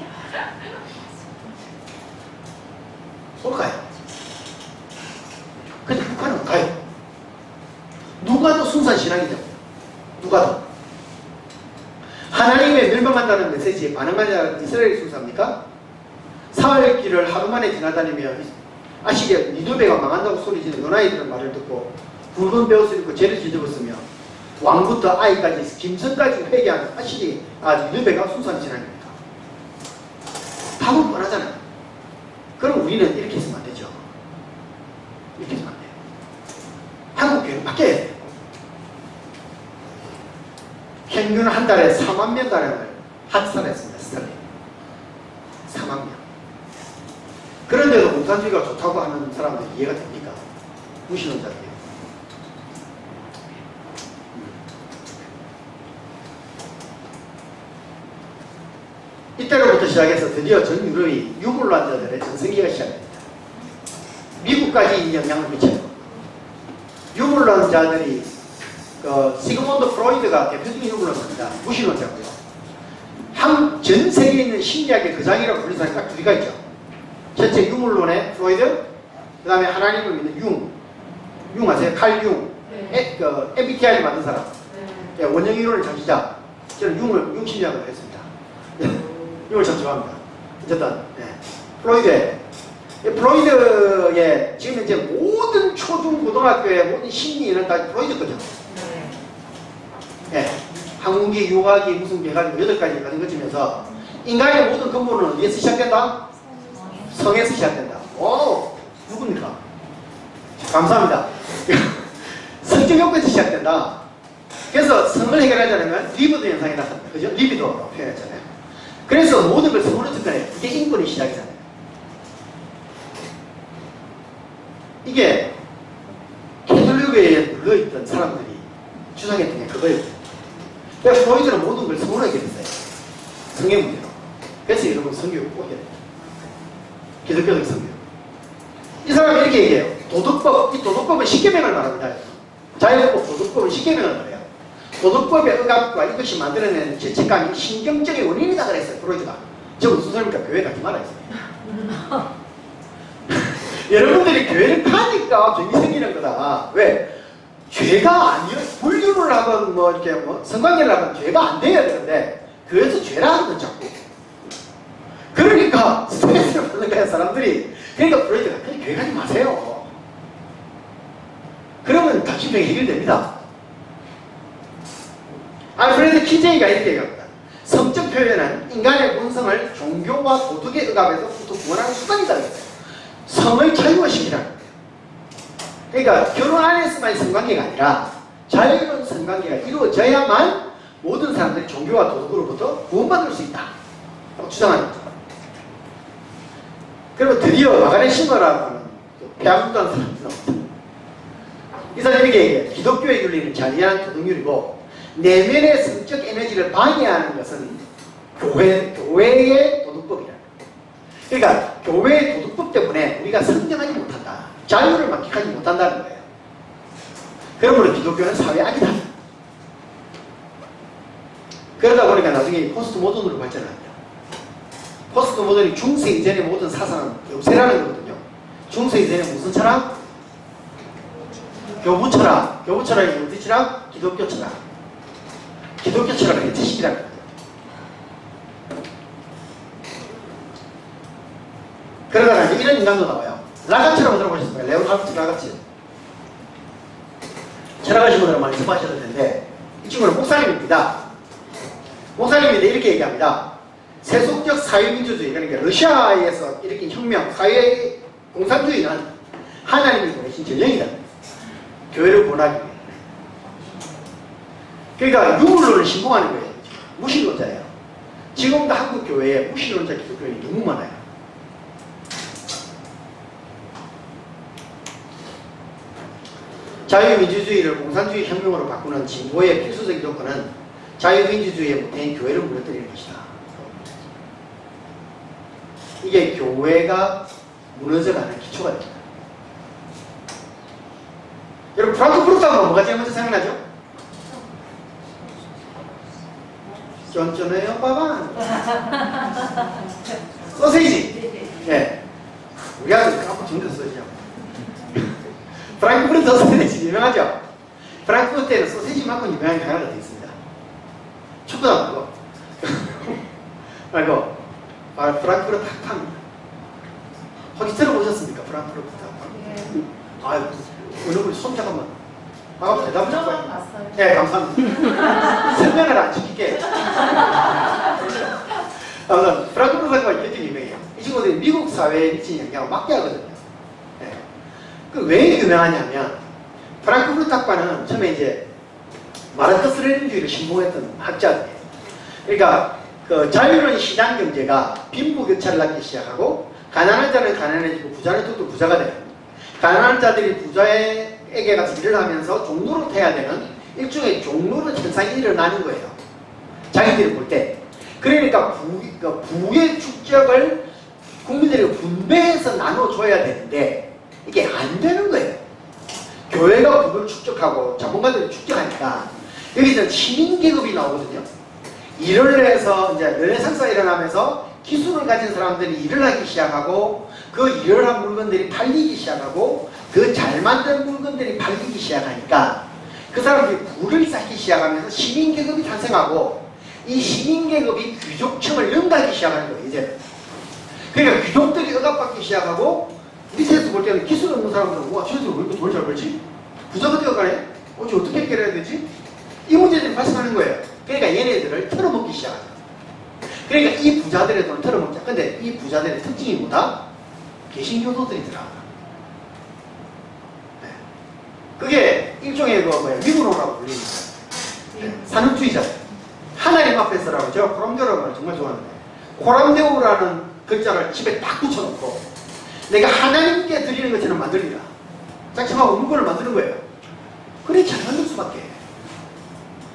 쏠까요? 근데 북한은 가요. 누가 더 순수한 신앙이죠? 누가 더? 하나님의 멸망한다는 메시지에 반응하자 이스라엘이 순수합니까? 사흘길을 하루 만에 지나다니며 아시리아 니누베가 망한다고 소리지는 요나이들의 말을 듣고 굵은 베옷을 입고 죄를 뒤집었으며 왕부터 아이까지 김선까지 회개하는 니누베가 순수한 신앙입니까? 답은 뻔하잖아요. 그럼 우리는 이렇게 했으면 안 되죠. 이렇게 했으면 안 돼요. 한국 교회는 바뀌어야 돼요. 평균 한 달에 4만 명 가량을 학살했습니다. 스탈린. 4만 명. 그런데도 공산주의가 좋다고 하는 사람들 이해가 됩니까? 무신론자들이에요. 이때로부터 시작해서 드디어 전 유럽이 유물론자들의 전성기가 시작됩니다. 미국까지 영향을 미쳐요. 유물론자들이 시그몬드 프로이드가 대표적인 유물론자입니다. 무신론자고요. 전 세계에 있는 신기하게 거장이라고 부르는 사람이 딱 두 개가 있죠. 첫째 유물론의 프로이드, 그 다음에 하나님을 믿는 융 아세요? 칼 융. 네. MBTI를 만든 사람. 네. 원형 이론의 창시자. 저는 융 신자라고 했습니다. 융을 참 좋아합니다. 어쨌든 프로이드의 지금 이제 모든 초중 고등학교의 모든 심리는 다 프로이드 거죠. 네. 항문기, 유화기, 무슨 개가지고 8가지 가진 것쯤에서 인간의 모든 근본은 어디에서 시작된다? 성에서 시작된다. 오, 누굽니까? 감사합니다. 성적 욕구에서 시작된다. 그래서 성을 해결하자면 리비도 현상이 나타납니다. 그죠? 리비도로 표현했잖아요. 그래서 모든 걸 성으로 접근해요. 이게 인권의 시작이잖아요. 이게 캐톨릭에 눌러있던 사람들이 주장했던 게 그거예요. 그래서 프로이드는 모든 걸 성으로 해결했어요. 성의 문제로. 그래서 여러분 성교육 꼭 해야 돼요. 기독교적 성교육. 이 사람이 이렇게 얘기해요. 도덕법, 이 도덕법은 10계명을 말합니다. 자유법 도덕법은 10계명을 말해요. 도덕법의 억압과 이것이 만들어내는 죄책감이 신경적인 원인이다 그랬어요. 프로이드가. 저 무슨 소리입니까? 교회 가지 말아야 했어요. 여러분들이 교회를 가니까 병이 생기는 거다. 왜? 죄가 아니에요. 불륜을 하건 성관계를 하건 죄가 안 돼야 되는데 교회에서 죄라는 건 자꾸. 그러니까 스트레스를 받는 거야 사람들이. 그러니까 프로이드가 그냥 교회 가지 마세요. 그러면 당신병이 해결됩니다. 알프레드 키제이가 이렇게 얘기합니다. 성적 표현은 인간의 본성을 종교와 도덕의 억압에서부터 구원하는 수단이다. 성의 자유화 시키라는 거예요. 그러니까 결혼 안에서만 성관계가 아니라 자유로운 성관계가 이루어져야만 모든 사람들이 종교와 도덕으로부터 구원받을 수 있다 주장하는 거죠. 그리고 드디어 마가렛 시머라고 하는 폐암도한 사람이 나옵니다. 이 사람이 이렇게 얘기해요. 기독교의 윤리는 잔인한 도덕률이고 내면의 성적 에너지를 방해하는 것은 교회의 도덕법이다. 그러니까 교회의 도덕법 때문에 우리가 성장하지 못한다. 자유를 만끽하지 못한다는 거예요. 그러므로 기독교는 사회 악이다. 그러다 보니까 나중에 포스트 모던으로 발전합니다. 포스트 모던이 중세 이전의 모든 사상은 없애라는 거거든요. 중세 이전에 무슨 철학? 교부 철학. 교부 철학이 어디 철학? 기독교 철학. 기독교 철학은 해체식이라는 거예요. 그러다가 이제 이런 인간도 나와요. 라가츠라고 들어보셨습니까? 레오나르도 라가츠. 철학하신 분들은 많이 접하셔도 되는데 이 친구는 목사님입니다. 목사님인데 이렇게 얘기합니다. 세속적 사회민주주의, 그러니까 러시아에서 일으킨 혁명, 사회 공산주의는 하나님이 보내신 전형이다. 교회를 권하기 위해. 그러니까 유물론을 신봉하는 거예요. 무신론자예요. 지금도 한국 교회에 무신론자 기독교인이 너무 많아요. 자유민주주의를 공산주의 혁명으로 바꾸는 진보의 필수적인 조건은 자유민주주의의 모태인 교회를 무너뜨리는 것이다. 이게 교회가 무너져가는 기초가 됩니다. 여러분 프랑크푸르트 하면 뭐가 제일 먼저 생각나죠? 쫀쫀해요 빠방 소세지. 네. 우리 아들 한번 정도 소세지하고 프랑크푸르트 소세지 유명하죠? 프랑크푸르트에는 소세지만큼 유명한 게 하나가 되어 있습니다. 축구도 말고 말고 프랑크푸르트 핫팝입니다. 혹시 들어보셨습니까? 프랑크푸르트 핫팝? 아유 어느 분이 손 잠깐만 아까 대답을 들어만 잠깐 봤어요. 네 감사합니다. 설명을 안 시킬게. 프랑크푸르트 핫팝이 이렇게 유명해요. 이 친구들이 미국 사회에 미친 영향을 막게 하거든요. 네. 그 왜 유명하냐면 프랑크푸르트 핫팝은 처음에 이제 마르크스 레닌주의를 신봉했던 학자들이에요. 그러니까 그 자유로운 시장 경제가 빈부격차를 낳기 시작하고 가난한 자는 가난해지고 부자는 또 부자가 돼요. 가난한 자들이 부자에게 가서 일을 하면서 종노릇해야 되는 일종의 종노릇 현상이 일어나는 거예요. 자기들이 볼 때. 그러니까 부의 축적을 국민들에게 분배해서 나눠줘야 되는데 이게 안 되는 거예요. 교회가 부를 축적하고 자본가들이 축적하니까 여기서 시민계급이 나오거든요. 일을 해서 이제 르네상스가 일어나면서 기술을 가진 사람들이 일을 하기 시작하고 그 일을 한 물건들이 팔리기 시작하고 그 잘 만든 물건들이 팔리기 시작하니까 그 사람들이 부를 쌓기 시작하면서 시민계급이 탄생하고 이 시민계급이 귀족층을 능가하기 시작하는 거예요. 이제 그러니까 귀족들이 억압받기 시작하고 밑에서 볼 때는 기술 없는 사람들은 와 쟤들 왜 이렇게 돈을 잘 벌지? 부자가 되어가네? 어떻게 해결해야 되지? 이 문제들이 발생하는 거예요. 그러니까 얘네들을 털어먹기 시작하죠. 그러니까 이 부자들의 돈을 털어먹자. 근데 이 부자들의 특징이 뭐다? 개신교도들이더라. 네. 그게 일종의 미국로라고 불리는 거예요. 네. 산업주의자. 하나님 앞에서라고 제가 코람데오라는 말 정말 좋아하는데 코람데오라는 글자를 집에 딱 붙여놓고 내가 하나님께 드리는 것처럼 만들리라. 짝짝하고 물건을 만드는 거예요. 그래 잘 만들 수밖에.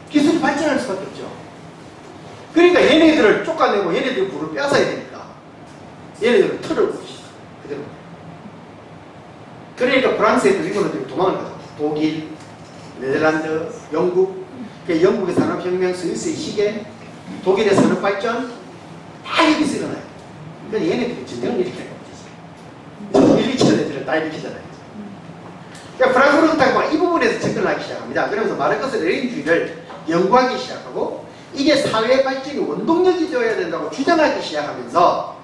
기술이 발전할 수밖에 없죠. 그러니까 얘네들을 쫓아내고 얘네들 부를 빼앗아야 되니까 얘네들을 털어봅시다. 그대로. 그러니까 프랑스에 일본어들이 도망을 가죠. 독일, 네덜란드, 영국. 영국의 산업혁명, 스위스의 시계, 독일의 산업발전 다 여기서 일어나요. 그러니까 얘네들이 전쟁을 일으키는 거죠. 일으키는 애들을 다 일으키잖아요. 그러니까 프랑크푸르트가 이 부분에서 접근을 하기 시작합니다. 그러면서 마르크스 레닌주의를 연구하기 시작하고 이게 사회 발전의 원동력이 되어야 된다고 주장하기 시작하면서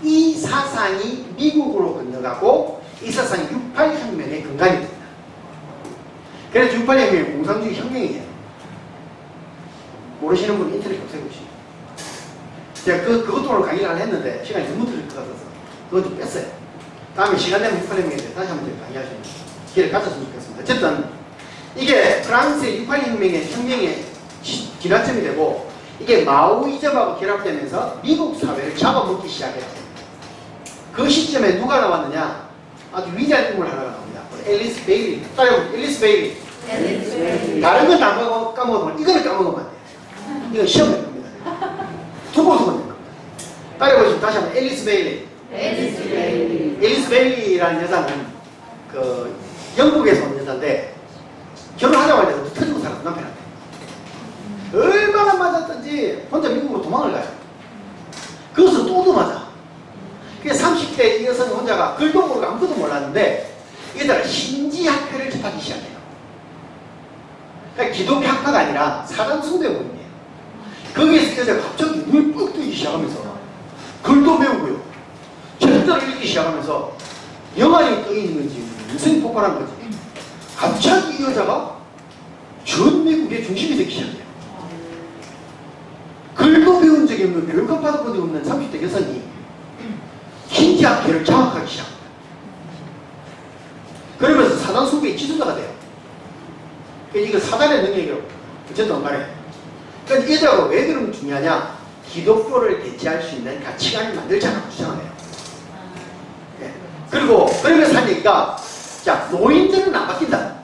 이 사상이 미국으로 건너가고 이 사상이 68혁명의 근간이 됩니다. 그래서 68혁명이 공산주의 혁명이에요. 모르시는 분은 인터넷 검색해보시죠. 제가 그것 동안 강의를 안 했는데 시간이 너무 들을 것 같아서 그것 좀 뺐어요. 다음에 시간 되면 68혁명에 대해 다시 한번 제가 강의하시면 기회를 가졌으면 좋겠습니다. 어쨌든 이게 프랑스의 68혁명의 기라점이 되고 이게 마오이즘하고 결합되면서 미국 사회를 잡아먹기 시작해요. 그 시점에 누가 나왔느냐? 아주 위대한 인물 하나가 나옵니다. 앨리스 베일리. 따라해보세요. 앨리스 베일리. 다른 건 다 까먹으면 이거는 까먹으면 안 돼요. 이건 시험 낼 겁니다. 두 번 낼 겁니다. 따라해보시면 다시 한번 앨리스 베일리. 앨리스 베일리라는 여자는 그 영국에서 온 여자인데 결혼하자고 해서 터지고 살았어 남편한테. 얼마나 맞았던지 혼자 미국으로 도망을 가요. 그것을 또 맞아. 그래서 30대 이 여성 혼자가 글도 모르고 아무것도 몰랐는데 이 여자가 신지학회를 접하기 시작해요. 그러니까 기독교 학파가 아니라 사단 숭배 모임이에요. 거기에서 이 여자가 갑자기 눈을 뻑 뜨기 시작하면서 글도 배우고요. 책들을 읽기 시작하면서 영안이 떠 있는 건지 무슨 폭발한 거지. 갑자기 이 여자가 전 미국의 중심이 되기 시작해요. 글도 배운 적이 없는 교육을 받아본 적이 없는 30대 여성이 신지학회를 장악하기 시작합니다. 그러면서 사단 숭배의 지도자가 돼요. 이거 사단의 능력이라고 어쨌든 간에. 그러니까 이 여자가 왜 그러면 중요하냐? 기독교를 대체할 수 있는 가치관을 만들자라고 주장해요. 네. 그리고 그러면서 한 얘기가 자 노인들은 안 바뀐다.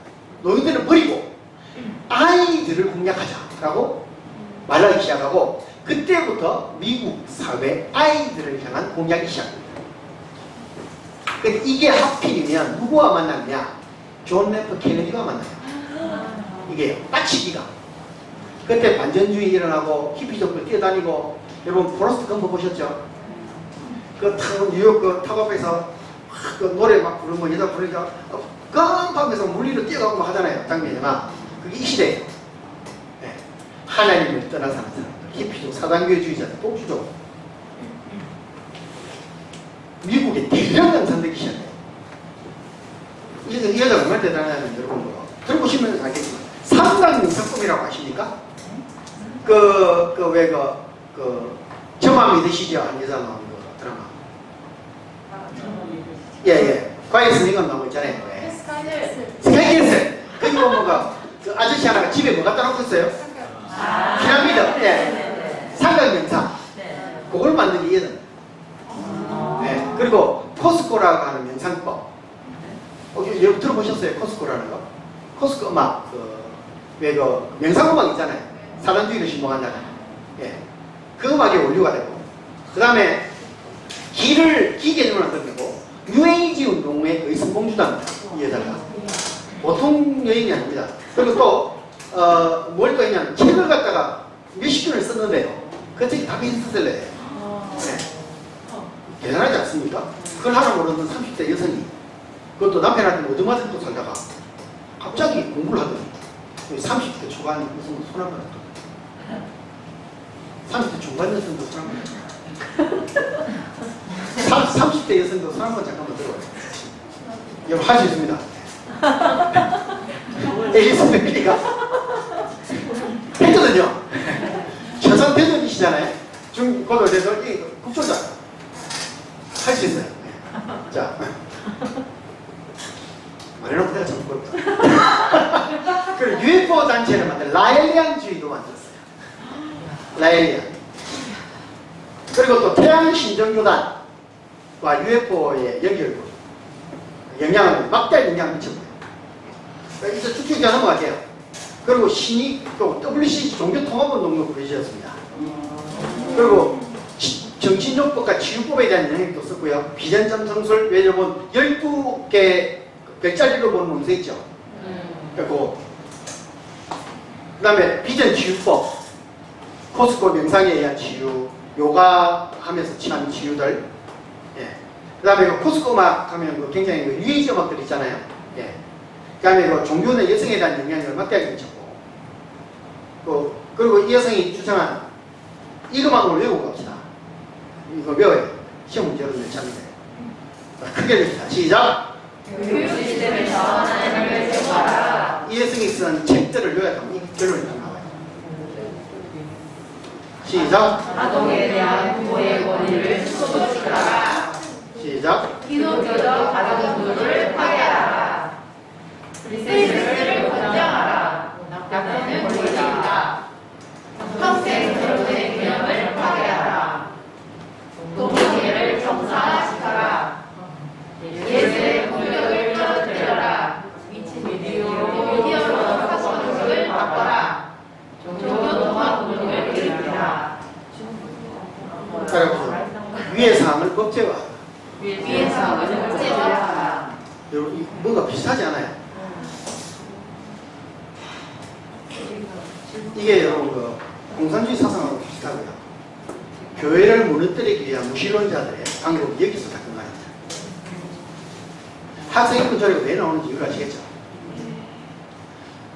노인들은 버리고 아이들을 공략하자라고 말하기 시작하고 그때부터 미국 사회 아이들을 향한 공략이 시작됩니다. 근데 이게 하필이면 누구와 만났냐? 존 F 케네디가 만나요. 이게 딱 시기가. 그때 반전주의 일어나고 히피족들 뛰어다니고 여러분 포레스트 검프 보셨죠? 그 뉴욕 그 탑업에서 그 노래 막 부르면 여자 부르니까 깜깜해서 물리로 뛰어가고 막 하잖아요. 장면이 막 그게 이 시대예요. 네. 하나님을 떠나 사는 사람들, 히피족, 사단교회주의자들, 복주족. 미국에 대량 양산되기 시작해요. 이 여자가 얼마나 대단하냐면 여러분 뭐 들어보시면 알겠지만 삼각명사법이라고 아십니까? 저만 믿으시죠? 한 여자 나오는 거 드라마. 예. 과외 선생님 나오고 있잖아요. 왜? 스카이캐슬. 그리고 뭐가 그 아저씨 하나가 집에 뭐 갖다 놓고 있어요? 피라미드. 예. 삼각명사. 그걸 만든 게 얘는. 네. 그리고 코스코라고 하는 명상법. 여러분 들어보셨어요? 코스코라는 거? 코스코 음악, 그 명상음악 있잖아요. 사단주의를 신봉한다는. 예. 그 음악에 원료가 되고. 그 다음에 기계를 만들고, 뉴에이지 운동의 거의 선봉주자입니다. 이 여자가. 보통 여인이 아닙니다. 그리고 또, 뭘 또 했냐면, 책을 갖다가 몇십 권을 썼는데요. 그 책이 다 베스트셀러예요. 네. 대단하지 않습니까? 그걸 하나 모르는 30대 여성이 그것도 남편한테 얻어맞은 또 살다가 갑자기 공부를 하더니 30대 초반 여성도 손 한 번 더 30대 중반 여성도 손 한 번 30대 여성도 손 한 번 잠깐만 들어봐요. 여러분 할 수 있습니다. 앨리스 베일리가 했거든요. 최선 대전이시잖아요. 중고등에서 국조자 할 수 있어요. 자, 말해놓고 내가 참 부럽다. 그리고 UFO 단체를 만든 라엘리안주의도 만들었어요. 라엘리안. 그리고 또 태양 신정교단과 UFO의 연결고 영향을 막대한 영향을 미쳤고요. 이제 쭉쭉 넘어갈게요. 그리고 신이 또 WCC 종교통합운동도 구해주셨습니다. 그리고 정신요법과 치유법에 대한 영향도 썼고요. 비전점 성술, 왜냐면 12개 별자리로 보는 문서 있죠. 그리고 그 다음에 비전 치유법, 코스코 명상에 의한 치유, 요가 하면서 취한 치유들. 예. 그 다음에 코스코 음악 하면 굉장히 유해지 음악들 있잖아요. 예. 그 다음에 종교는 여성에 대한 영향을 막대하게 미쳤고, 그리고 이 여성이 주장한 이것만으로 외우고 갑시다. 이거 외워요. 시험 문제로 내차는데 크게 냅시다. 시작! 교육 시스템을 자원하는 세워라. 이 여성이 쓴 책들을 요약하면 이 결론이 딱 나와요. 시작! 아동에 대한 부모의 권위를 축소시켜라. 시작! 기독교적 가정부를 파괴하라. 여러분 뭔가 비슷하지 않아요? 이게 여러분 그 공산주의 사상하고 비슷하고요. 교회를 무너뜨리기 위한 무신론자들의 방법이 여기서 다 끝납니다. 학생인권 조례가 왜 나오는지 이유를 아시겠죠?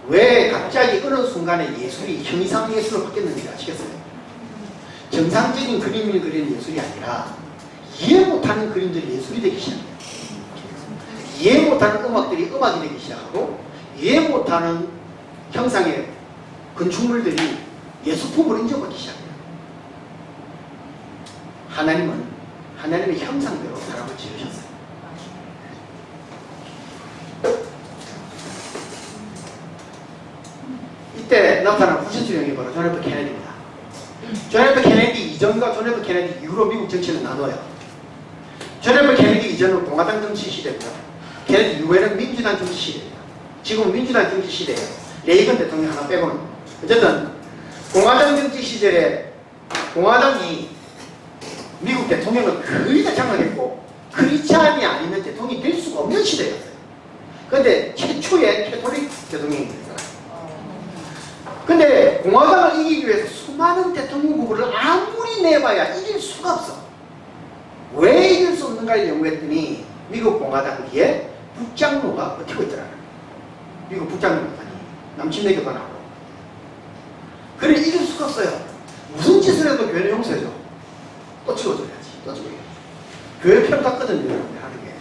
왜 갑자기 어느 순간에 예술이 형이상 예술로 바뀌었는지 아시겠어요? 정상적인 그림을 그리는 예술이 아니라 이해 못하는 그림들이 예술이 되기 시작해요. 이해 못하는 음악들이 음악이 되기 시작하고 이해 못하는 형상의 건축물들이 예술품으로 인정받기 시작해요. 하나님은 하나님의 형상대로 사람을 지으셨어요. 이때 나타난 후신수령이 바로 존 F 케네디입니다. 존 F 케네디 이전과 존 F 케네디 이후로 미국 정치는 나눠요. 존 F 케네디 이전은 공화당 정치 시대고요. 케네디 이후에는 민주당 정치 시대입니다. 지금은 민주당 정치 시대예요. 레이건 대통령 하나 빼고는. 어쨌든 공화당 정치 시절에 공화당이 미국 대통령을 거의 다 장악했고 크리스찬이 아니면 대통령이 될 수가 없는 시대였어요. 그런데 최초의 캐톨릭 대통령이 됐어요. 근데 공화당을 이기기 위해서 수많은 대통령 후보를 아무리 내봐야 이길 수가 없어. 왜 이길 수 없는가를 연구했더니 미국 공화당기에 북장로가 버티고 있더라고요. 미국 북장로가 남침내 교단하고. 그래 이길 수가 없어요. 무슨 짓을 해도 교회는 용서해줘. 또 찍어줘야지. 또 찍어줘야지. 교회 편 탔거든요. 여러분들 하는 게.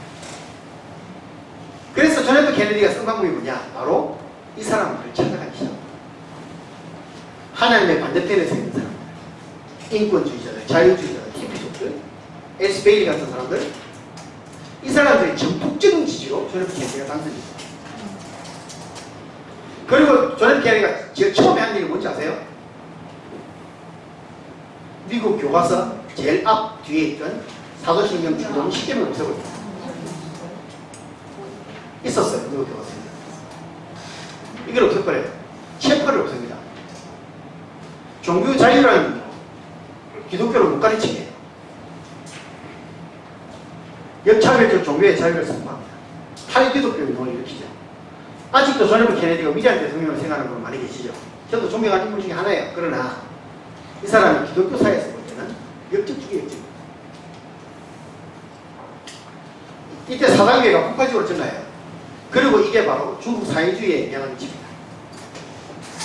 그래서 존 F 케네디가 쓴 방법이 뭐냐. 바로 이 사람들을 찾아가기 시작합니다. 하나님의 반대편에 서 있는 사람들, 인권주의자들, 자유주의자들, 히피족들, 에스 베일리 같은 사람들, 이 사람들이 전폭적인 지지로 존 F 케네디가 당선입니다. 그리고 존 F 케네디가 제일 처음에 한 일이 뭔지 아세요? 미국 교과서 제일 앞 뒤에 있던 사도신경 중동 10개명 없애버립니다. 있었어요, 미국 교과서에. 이걸 없애버려요. 체포를 없앱니다. 종교 자유라는 기독교를 못 가르치게 해요. 역차별적 종교의 자유를 선포합니다. 탈기독교 운동을 일으키죠. 아직도 존 F 케네디가 위대한 대통령을 생각하는 분 많이 계시죠. 저도 존경하는 인물 중에 하나예요. 그러나 이 사람이 기독교 사회에서 볼 때는 역적중의 역적. 이때 사당교회가 폭발적으로 증가해요. 그리고 이게 바로 중국 사회주의에 영향을 미칩니다.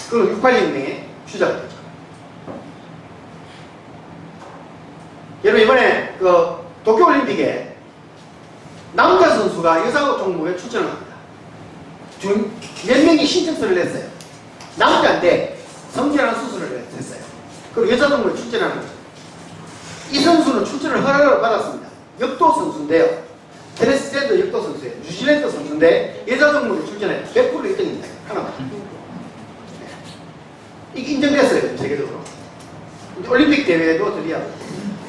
그리고 6.8혁명의 주자가 되죠. 여러분 이번에 그 도쿄올림픽에 남자 선수가 여자 종목에 출전을 합니다. 몇 명이 신청서를 냈어요. 남자인데 성전환 수술을 했어요. 그리고 여자 종목에 출전하는 거죠. 이 선수는 출전을 허락을 받았습니다. 역도 선수인데요. 트랜스젠더 역도 선수예요. 뉴질랜드 선수인데 여자 종목에 출전해 100% 1등입니다. 하나만. 이게 인정됐어요. 세계적으로. 올림픽 대회에도 드디어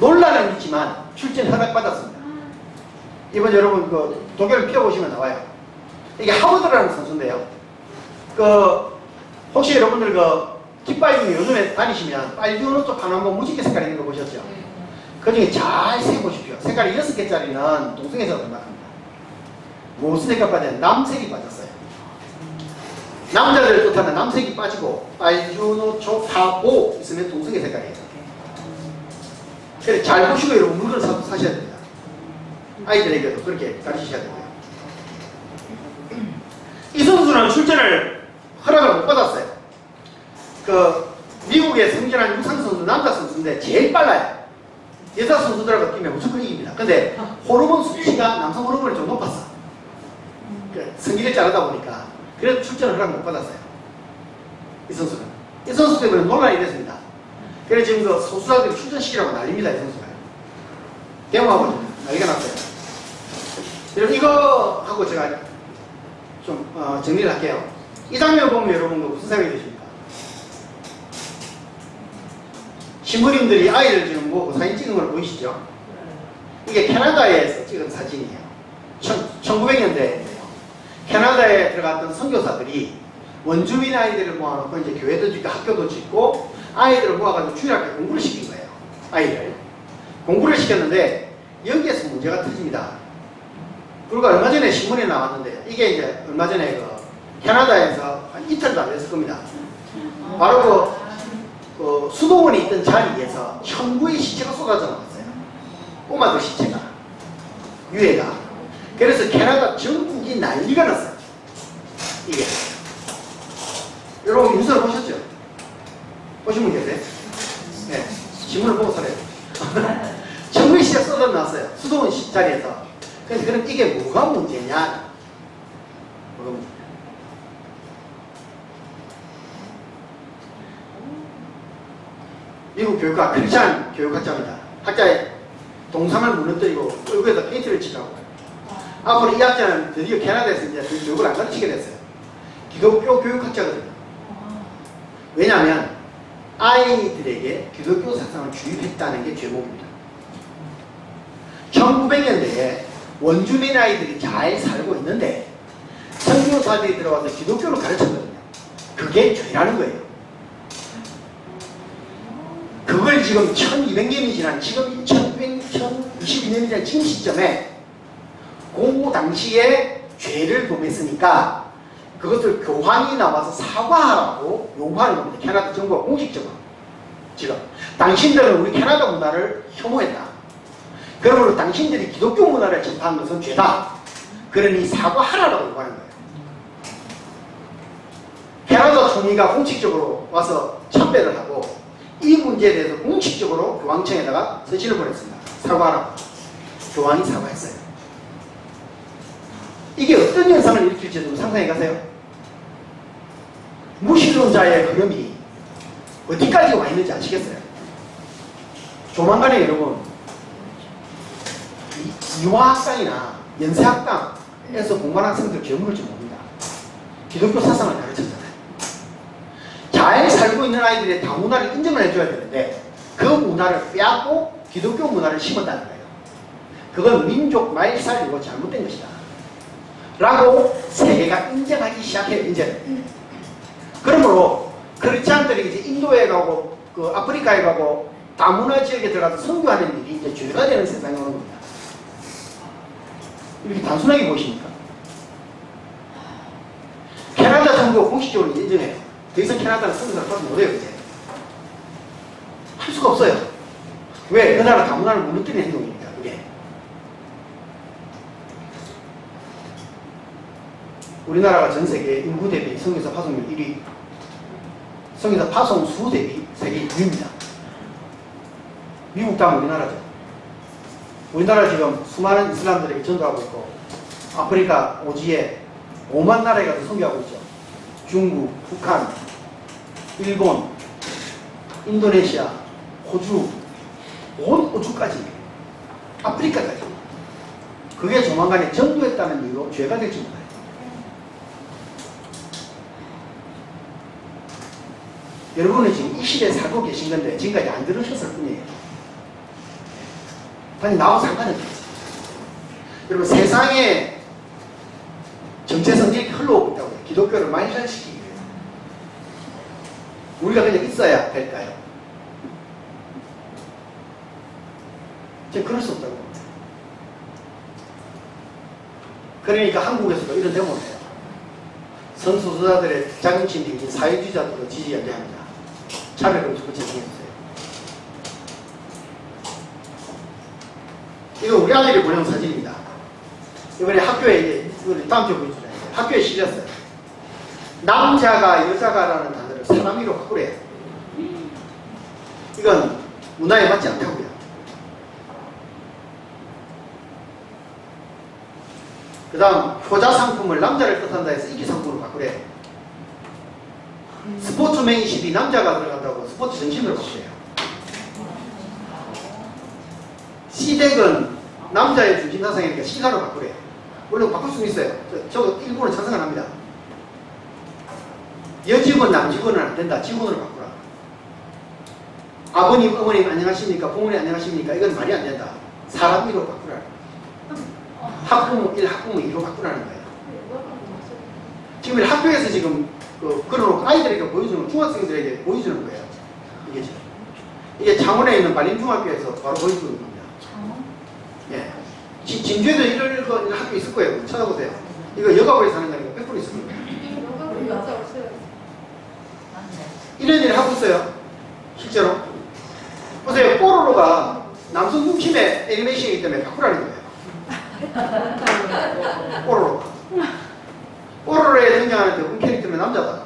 논란은 있지만 출전 허락받았습니다. 이번 여러분 그 도교를 펴보시면 나와요. 이게 하버드라는 선수인데요. 그 혹시 여러분들 그 깃발 중에 요즘에 다니시면 빨주노 쪽 하나만 무지개 색깔 있는 거 보셨죠? 그 중에 잘 세보십시오. 색깔이 6개짜리는 동성애자로 생각합니다. 무슨 색깔 빠져요? 남색이 빠졌어요. 남자들을 뜻하는 남색이 빠지고 빨주노 초 파보 있으면 동성애 색깔이에요. 그래서 잘 보시고 여러분 물건을 사셔야 됩니다. 아이들에게도 그렇게 가르치셔야 되고요. 이 선수는 출전을 허락을 못 받았어요. 그 미국의 성전한 육상 선수 남자 선수인데 제일 빨라요. 여자 선수들하고 뛰면 무조건 이깁니다. 근데 호르몬 수치가 남성 호르몬이 좀 높았어. 성기를 자르다 보니까 그래도 출전을 허락 못 받았어요. 이 선수는. 이 선수 때문에 논란이 됐습니다. 그래서 지금 그 소수자들이 출전시키라고 난립니다. 이 선수가. 대모하고 난리가 났어요. 여러분 이거 하고 제가 좀 정리를 할게요. 이 장면 보면 여러분 무슨 생각이 드십니까? 신부님들이 아이를 지금 보고 사진 찍은 걸 보이시죠? 이게 캐나다에서 찍은 사진이에요. 1900년대인데요. 캐나다에 들어갔던 선교사들이 원주민 아이들을 모아놓고 이제 교회도 짓고 학교도 짓고 아이들을 모아가지고 주일학교 공부를 시킨 거예요. 아이를. 공부를 시켰는데 여기에서 문제가 터집니다. 불과 얼마 전에 신문에 나왔는데 이게 이제 얼마 전에 그 캐나다에서 한 이틀도 안 됐을 겁니다. 바로 그 수도원이 있던 자리에서 천구의 시체가 쏟아져 나왔어요. 꼬마들 시체가, 유해가. 그래서 캐나다 전국이 난리가 났어요. 이게. 여러분 뉴스를 보셨죠? 보신 분 계세요? 네. 신문을 보고 살아요. 천구의 시체가 쏟아져 나왔어요. 수도원 자리에서. 그래서 그럼 이게 뭐가 문제냐? 뭐가 문제냐? 미국 교육학, 크리스찬 교육학자입니다. 학자의 동상을 무너뜨리고 얼굴에다 페인트를 칠하고 앞으로 이 학자는 드디어 캐나다에서 이제 그 교육을 안 가르치게 됐어요. 기독교 교육학자거든요. 왜냐하면 아이들에게 기독교 사상을 주입했다는 게 죄목입니다. 1900년대에 원주민 아이들이 잘 살고 있는데 선교사들이 들어와서 기독교를 가르쳤거든요. 그게 죄라는 거예요. 그걸 지금 1200년이 지난 지금 1222년이 지난 지금 시점에 그 당시에 죄를 범했으니까 그것을 교황이 나와서 사과하라고 요구하는 겁니다. 캐나다 정부가 공식적으로. 지금 당신들은 우리 캐나다 문화를 혐오했다. 그러므로 당신들이 기독교 문화를 접한 것은 죄다. 그러니 사과하라고 요구하는 거예요. 캐나다 총리가 공식적으로 와서 참배를 하고 이 문제에 대해서 공식적으로 교황청에다가 서신을 보냈습니다. 사과하라고. 교황이 사과했어요. 이게 어떤 현상을 일으킬지 좀 상상해 가세요. 무신론자의 흐름이 어디까지 와 있는지 아시겠어요? 조만간에 여러분 이화학당이나 연세학당에서 공부한 학생들 기억물지 봅니다. 기독교 사상을 가르쳤잖아요. 잘 살고 있는 아이들의 다문화를 인정을 해줘야 되는데 그 문화를 빼앗고 기독교 문화를 심었다는 거예요. 그건 민족 말살이고 잘못된 것이다 라고 세계가 인정하기 시작해요. 이제는. 그러므로 크리스찬들이 이제 인도에 가고 그 아프리카에 가고 다문화 지역에 들어가서 선교하는 일이 이제 죄가 되는 세상에 오는 겁니다. 이렇게 단순하게 보십니까? 캐나다 정부가 공식적으로 인정해요. 더 이상 캐나다는 선교사를 받지 못해요. 이제 할 수가 없어요. 왜? 그 나라 다문화를 무너뜨리는 행동이니까. 그게 우리나라가 전 세계 인구 대비 선교사 파송률 1위, 선교사 파송 수 대비 세계 2위입니다. 미국 다음 우리나라죠. 우리나라 지금 수많은 이슬람들에게 전도하고 있고 아프리카 오지에 5만 나라에 가서 선교하고 있죠. 중국, 북한, 일본, 인도네시아, 호주, 온 호주까지, 아프리카까지. 그게 조만간에 전도했다는 이유로 죄가 될지 몰라요. 여러분은 지금 이 시대에 살고 계신 건데 지금까지 안 들으셨을 뿐이에요. 아니 나와 상관이 없어요. 여러분 세상에 정체성이 이렇게 흘러오고 있다고요. 기독교를 말살시키기 위해서. 우리가 그냥 있어야 될까요? 제가 그럴 수 없다고 봅니다. 그러니까 한국에서도 이런 데모를 해요. 선수자들의 자긍심 중인 사회주의자들도 지지 연대합니다. 차별을 무조건 제공해주세요. 이거 우리 아들이 보내온 사진입니다. 이번에 학교에, 다음 주에 보여주잖아요. 학교에 실렸어요. 남자가 여자가라는 단어를 사람이로 바꾸래요. 이건 문화에 맞지 않다고요. 그 다음 효자 상품을 남자를 뜻한다 해서 인기 상품으로 바꾸래요. 스포츠맨십이 남자가 들어간다고 스포츠 정신으로 바꾸래요. 시댁은 남자의 중심 사상이니까 시가로 바꾸래요. 물론 바꿀 수는 있어요. 저 일본은 찬성을 합니다. 여직원, 남직원은 안 된다. 직원으로 바꾸라. 아버님, 어머님 안녕하십니까? 부모님 안녕하십니까? 이건 말이 안 된다. 사람 이로 바꾸라. 학부모 1, 학부모 2로 바꾸라는 거예요. 지금 학교에서 지금 그런 아이들에게 보여주는 거, 중학생들에게 보여주는 거예요. 이게 지금. 이게 창원에 있는 발림중학교에서 바로 보여주는 겁니다. 예. 진주에도 이런 학교 있을 거예요. 찾아보세요. 이거 여가부에 사는 거니까 100% 있을 거예요. 이런 일을 하고 있어요. 실제로. 보세요. 뽀로로가 남성 중심의 애니메이션이기 때문에 바꾸라는 거예요. 뽀로로가. 뽀로로에 등장하는 대부분 캐릭터는 남자다.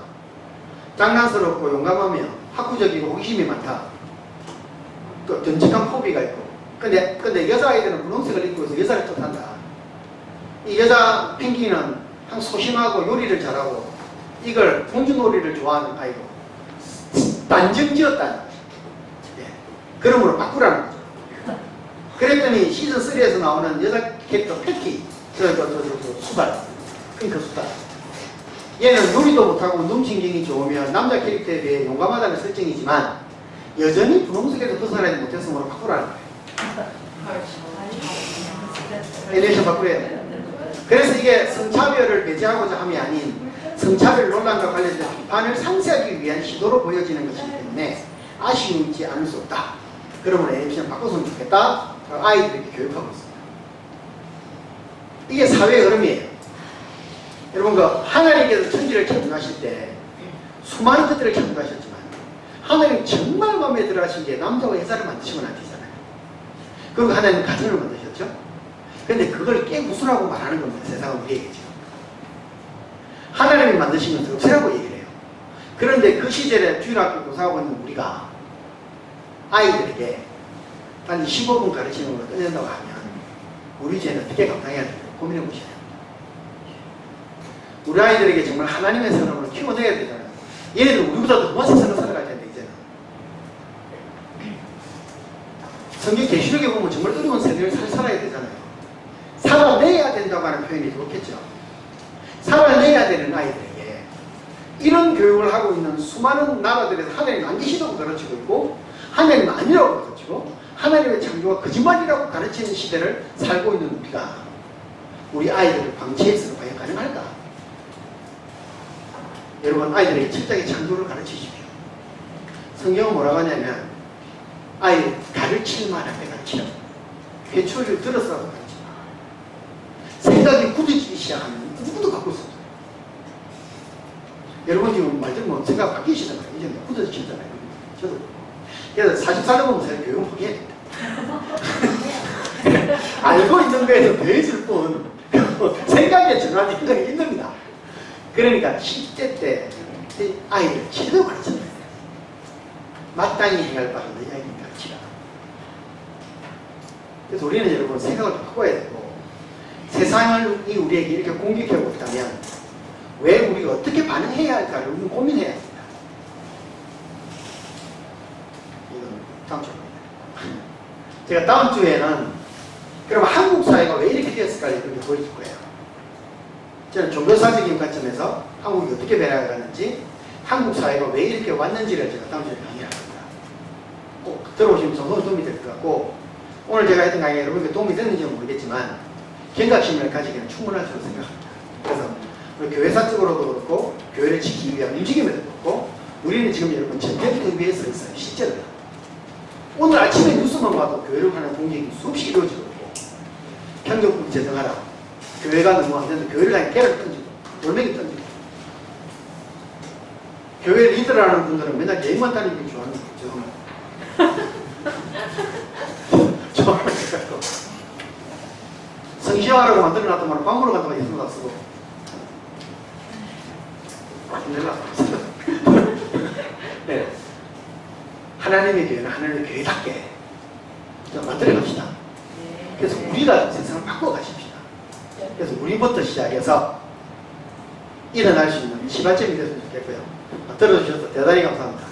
장난스럽고 용감하며 학구적이고 호기심이 많다. 또 듬직한 포비가 있고. 근데 여자아이들은 분홍색을 입고 있어서 여자를 뜻한다. 이 여자 펭귄은 항상 소심하고 요리를 잘하고 이걸 공주놀이를 좋아하는 아이고 단정지었다. 예. 그러므로 바꾸라는 거죠. 그랬더니 시즌3에서 나오는 여자 캐릭터 패티 수달 핑크 수달 얘는 요리도 못하고 운동신경이 좋으면 남자 캐릭터에 비해 용감하다는 설정이지만 여전히 분홍색에서 벗어나지 못했으므로 바꾸라는 거예요. 애니메이션 바꾸래요. 그래서 이게 성차별을 배제하고자 함이 아닌 성차별 논란과 관련된 비판을 상쇄하기 위한 시도로 보여지는 것이기 때문에 아쉬움이지 않을 수 없다. 그러면 애니메이션 바꿔서는 좋겠다. 아이들에게 교육하고 있습니다. 이게 사회의 흐름이에요. 여러분 그 하나님께서 천지를 창조하실 때 수많은 것들을 창조하셨지만 하나님 정말 마음에 들어 하신 게 남자와 여자를 만드시면 안 되잖아요. 그리고 하나님은 가정을 만드셨죠. 그런데 그걸 깨부수라고 말하는 겁니다. 세상은 우리에게죠. 하나님이 만드시면서 없애라고 얘기를 해요. 그런데 그 시절에 주일학교 교사하고 있는 우리가 아이들에게 단 15분 가르치는 걸 끝낸다고 하면 우리 죄는 어떻게 감당해야 될까 고민해 보셔야 됩니다. 우리 아이들에게 정말 하나님의 사람으로 키워내야 되잖아요. 얘네들 우리보다 더 먼 세상을 살아갈 텐데 이제는. 성경 계시록에 보면 정말 어려운 세대를 살아야 되잖아요. 살아내야 된다고 하는 표현이 좋겠죠. 살아내야 되는 아이들에게 이런 교육을 하고 있는 수많은 나라들에서 하나님 안 계시다고 가르치고 있고 하나님 아니라고 가르치고 하나님의 창조가 거짓말이라고 가르치는 시대를 살고 있는 우리가 우리 아이들을 방치해서는 과연 가능할까? 여러분 아이들에게 철저하게 창조를 가르치십시오. 성경은 뭐라고 하냐면 아이를 가르칠 만하게 가르치라. 회초리를 들어서라도 가르치라. 생각이 굳어지기 시작하면 누구도 갖고 있어요. 여러분 지금 말 들으면 생각 바뀌시잖아요. 이제 굳어지시잖아요. 저도. 그래서 40살을 보면 제가 교육을 포기해야 됩니다. 알고 있는 거에서 더해질 뿐 생각의 전환이 굉장히 힘듭니다. 그러니까 10대 때 아이를 제대로 가르쳐야 돼요. 마땅히 행할 바를 내 아이를 가르치라. 그래서 우리는 여러분 생각을 바꿔야 되고 세상이 우리에게 이렇게 공격하고 있다면 왜 우리가 어떻게 반응해야 할까를 우리는 고민해야 합니다. 이건 다음 주입니다. 제가 다음 주에는 그럼 한국 사회가 왜 이렇게 되었을까를 이렇게 보여줄 거예요. 저는 종교사적인 관점에서 한국이 어떻게 변화가는지 한국 사회가 왜 이렇게 왔는지를 제가 다음 주에 강의를 합니다. 꼭 들어오시면 정말 도움이 될 것 같고 오늘 제가 했던 강의가 여러분께 도움이 됐는지는 모르겠지만 경각심을 가지기는 충분할 줄 생각합니다. 그래서 우리 교회사적으로도 그렇고 교회를 지키기 위한 움직임에도 그렇고 우리는 지금 여러분 전쟁터 위에 서 있어요. 실제로 오늘 아침에 뉴스만 봐도 교회를 하는 공격이 수없이 이루어지고 있고 편격국 제정하라 교회가 너무 안 되는데 교회를 향해 개를 던지고 돌멩이 던지고 교회 리더라는 분들은 맨날 여행만 다니는 게 좋아하는 거죠. 좋아하는 것 같고 성시화하라고 만들어놨던 말을 광고로 간다고 예술가 쓰고 힘들라. 네. 하나님의 교회는 하나님의 교회답게 만들어 갑시다. 그래서 우리가 세상을 바꿔 가십시다. 그래서 우리부터 시작해서 일어날 수 있는 시발점이 됐으면 좋겠고요. 들어주셔서 대단히 감사합니다.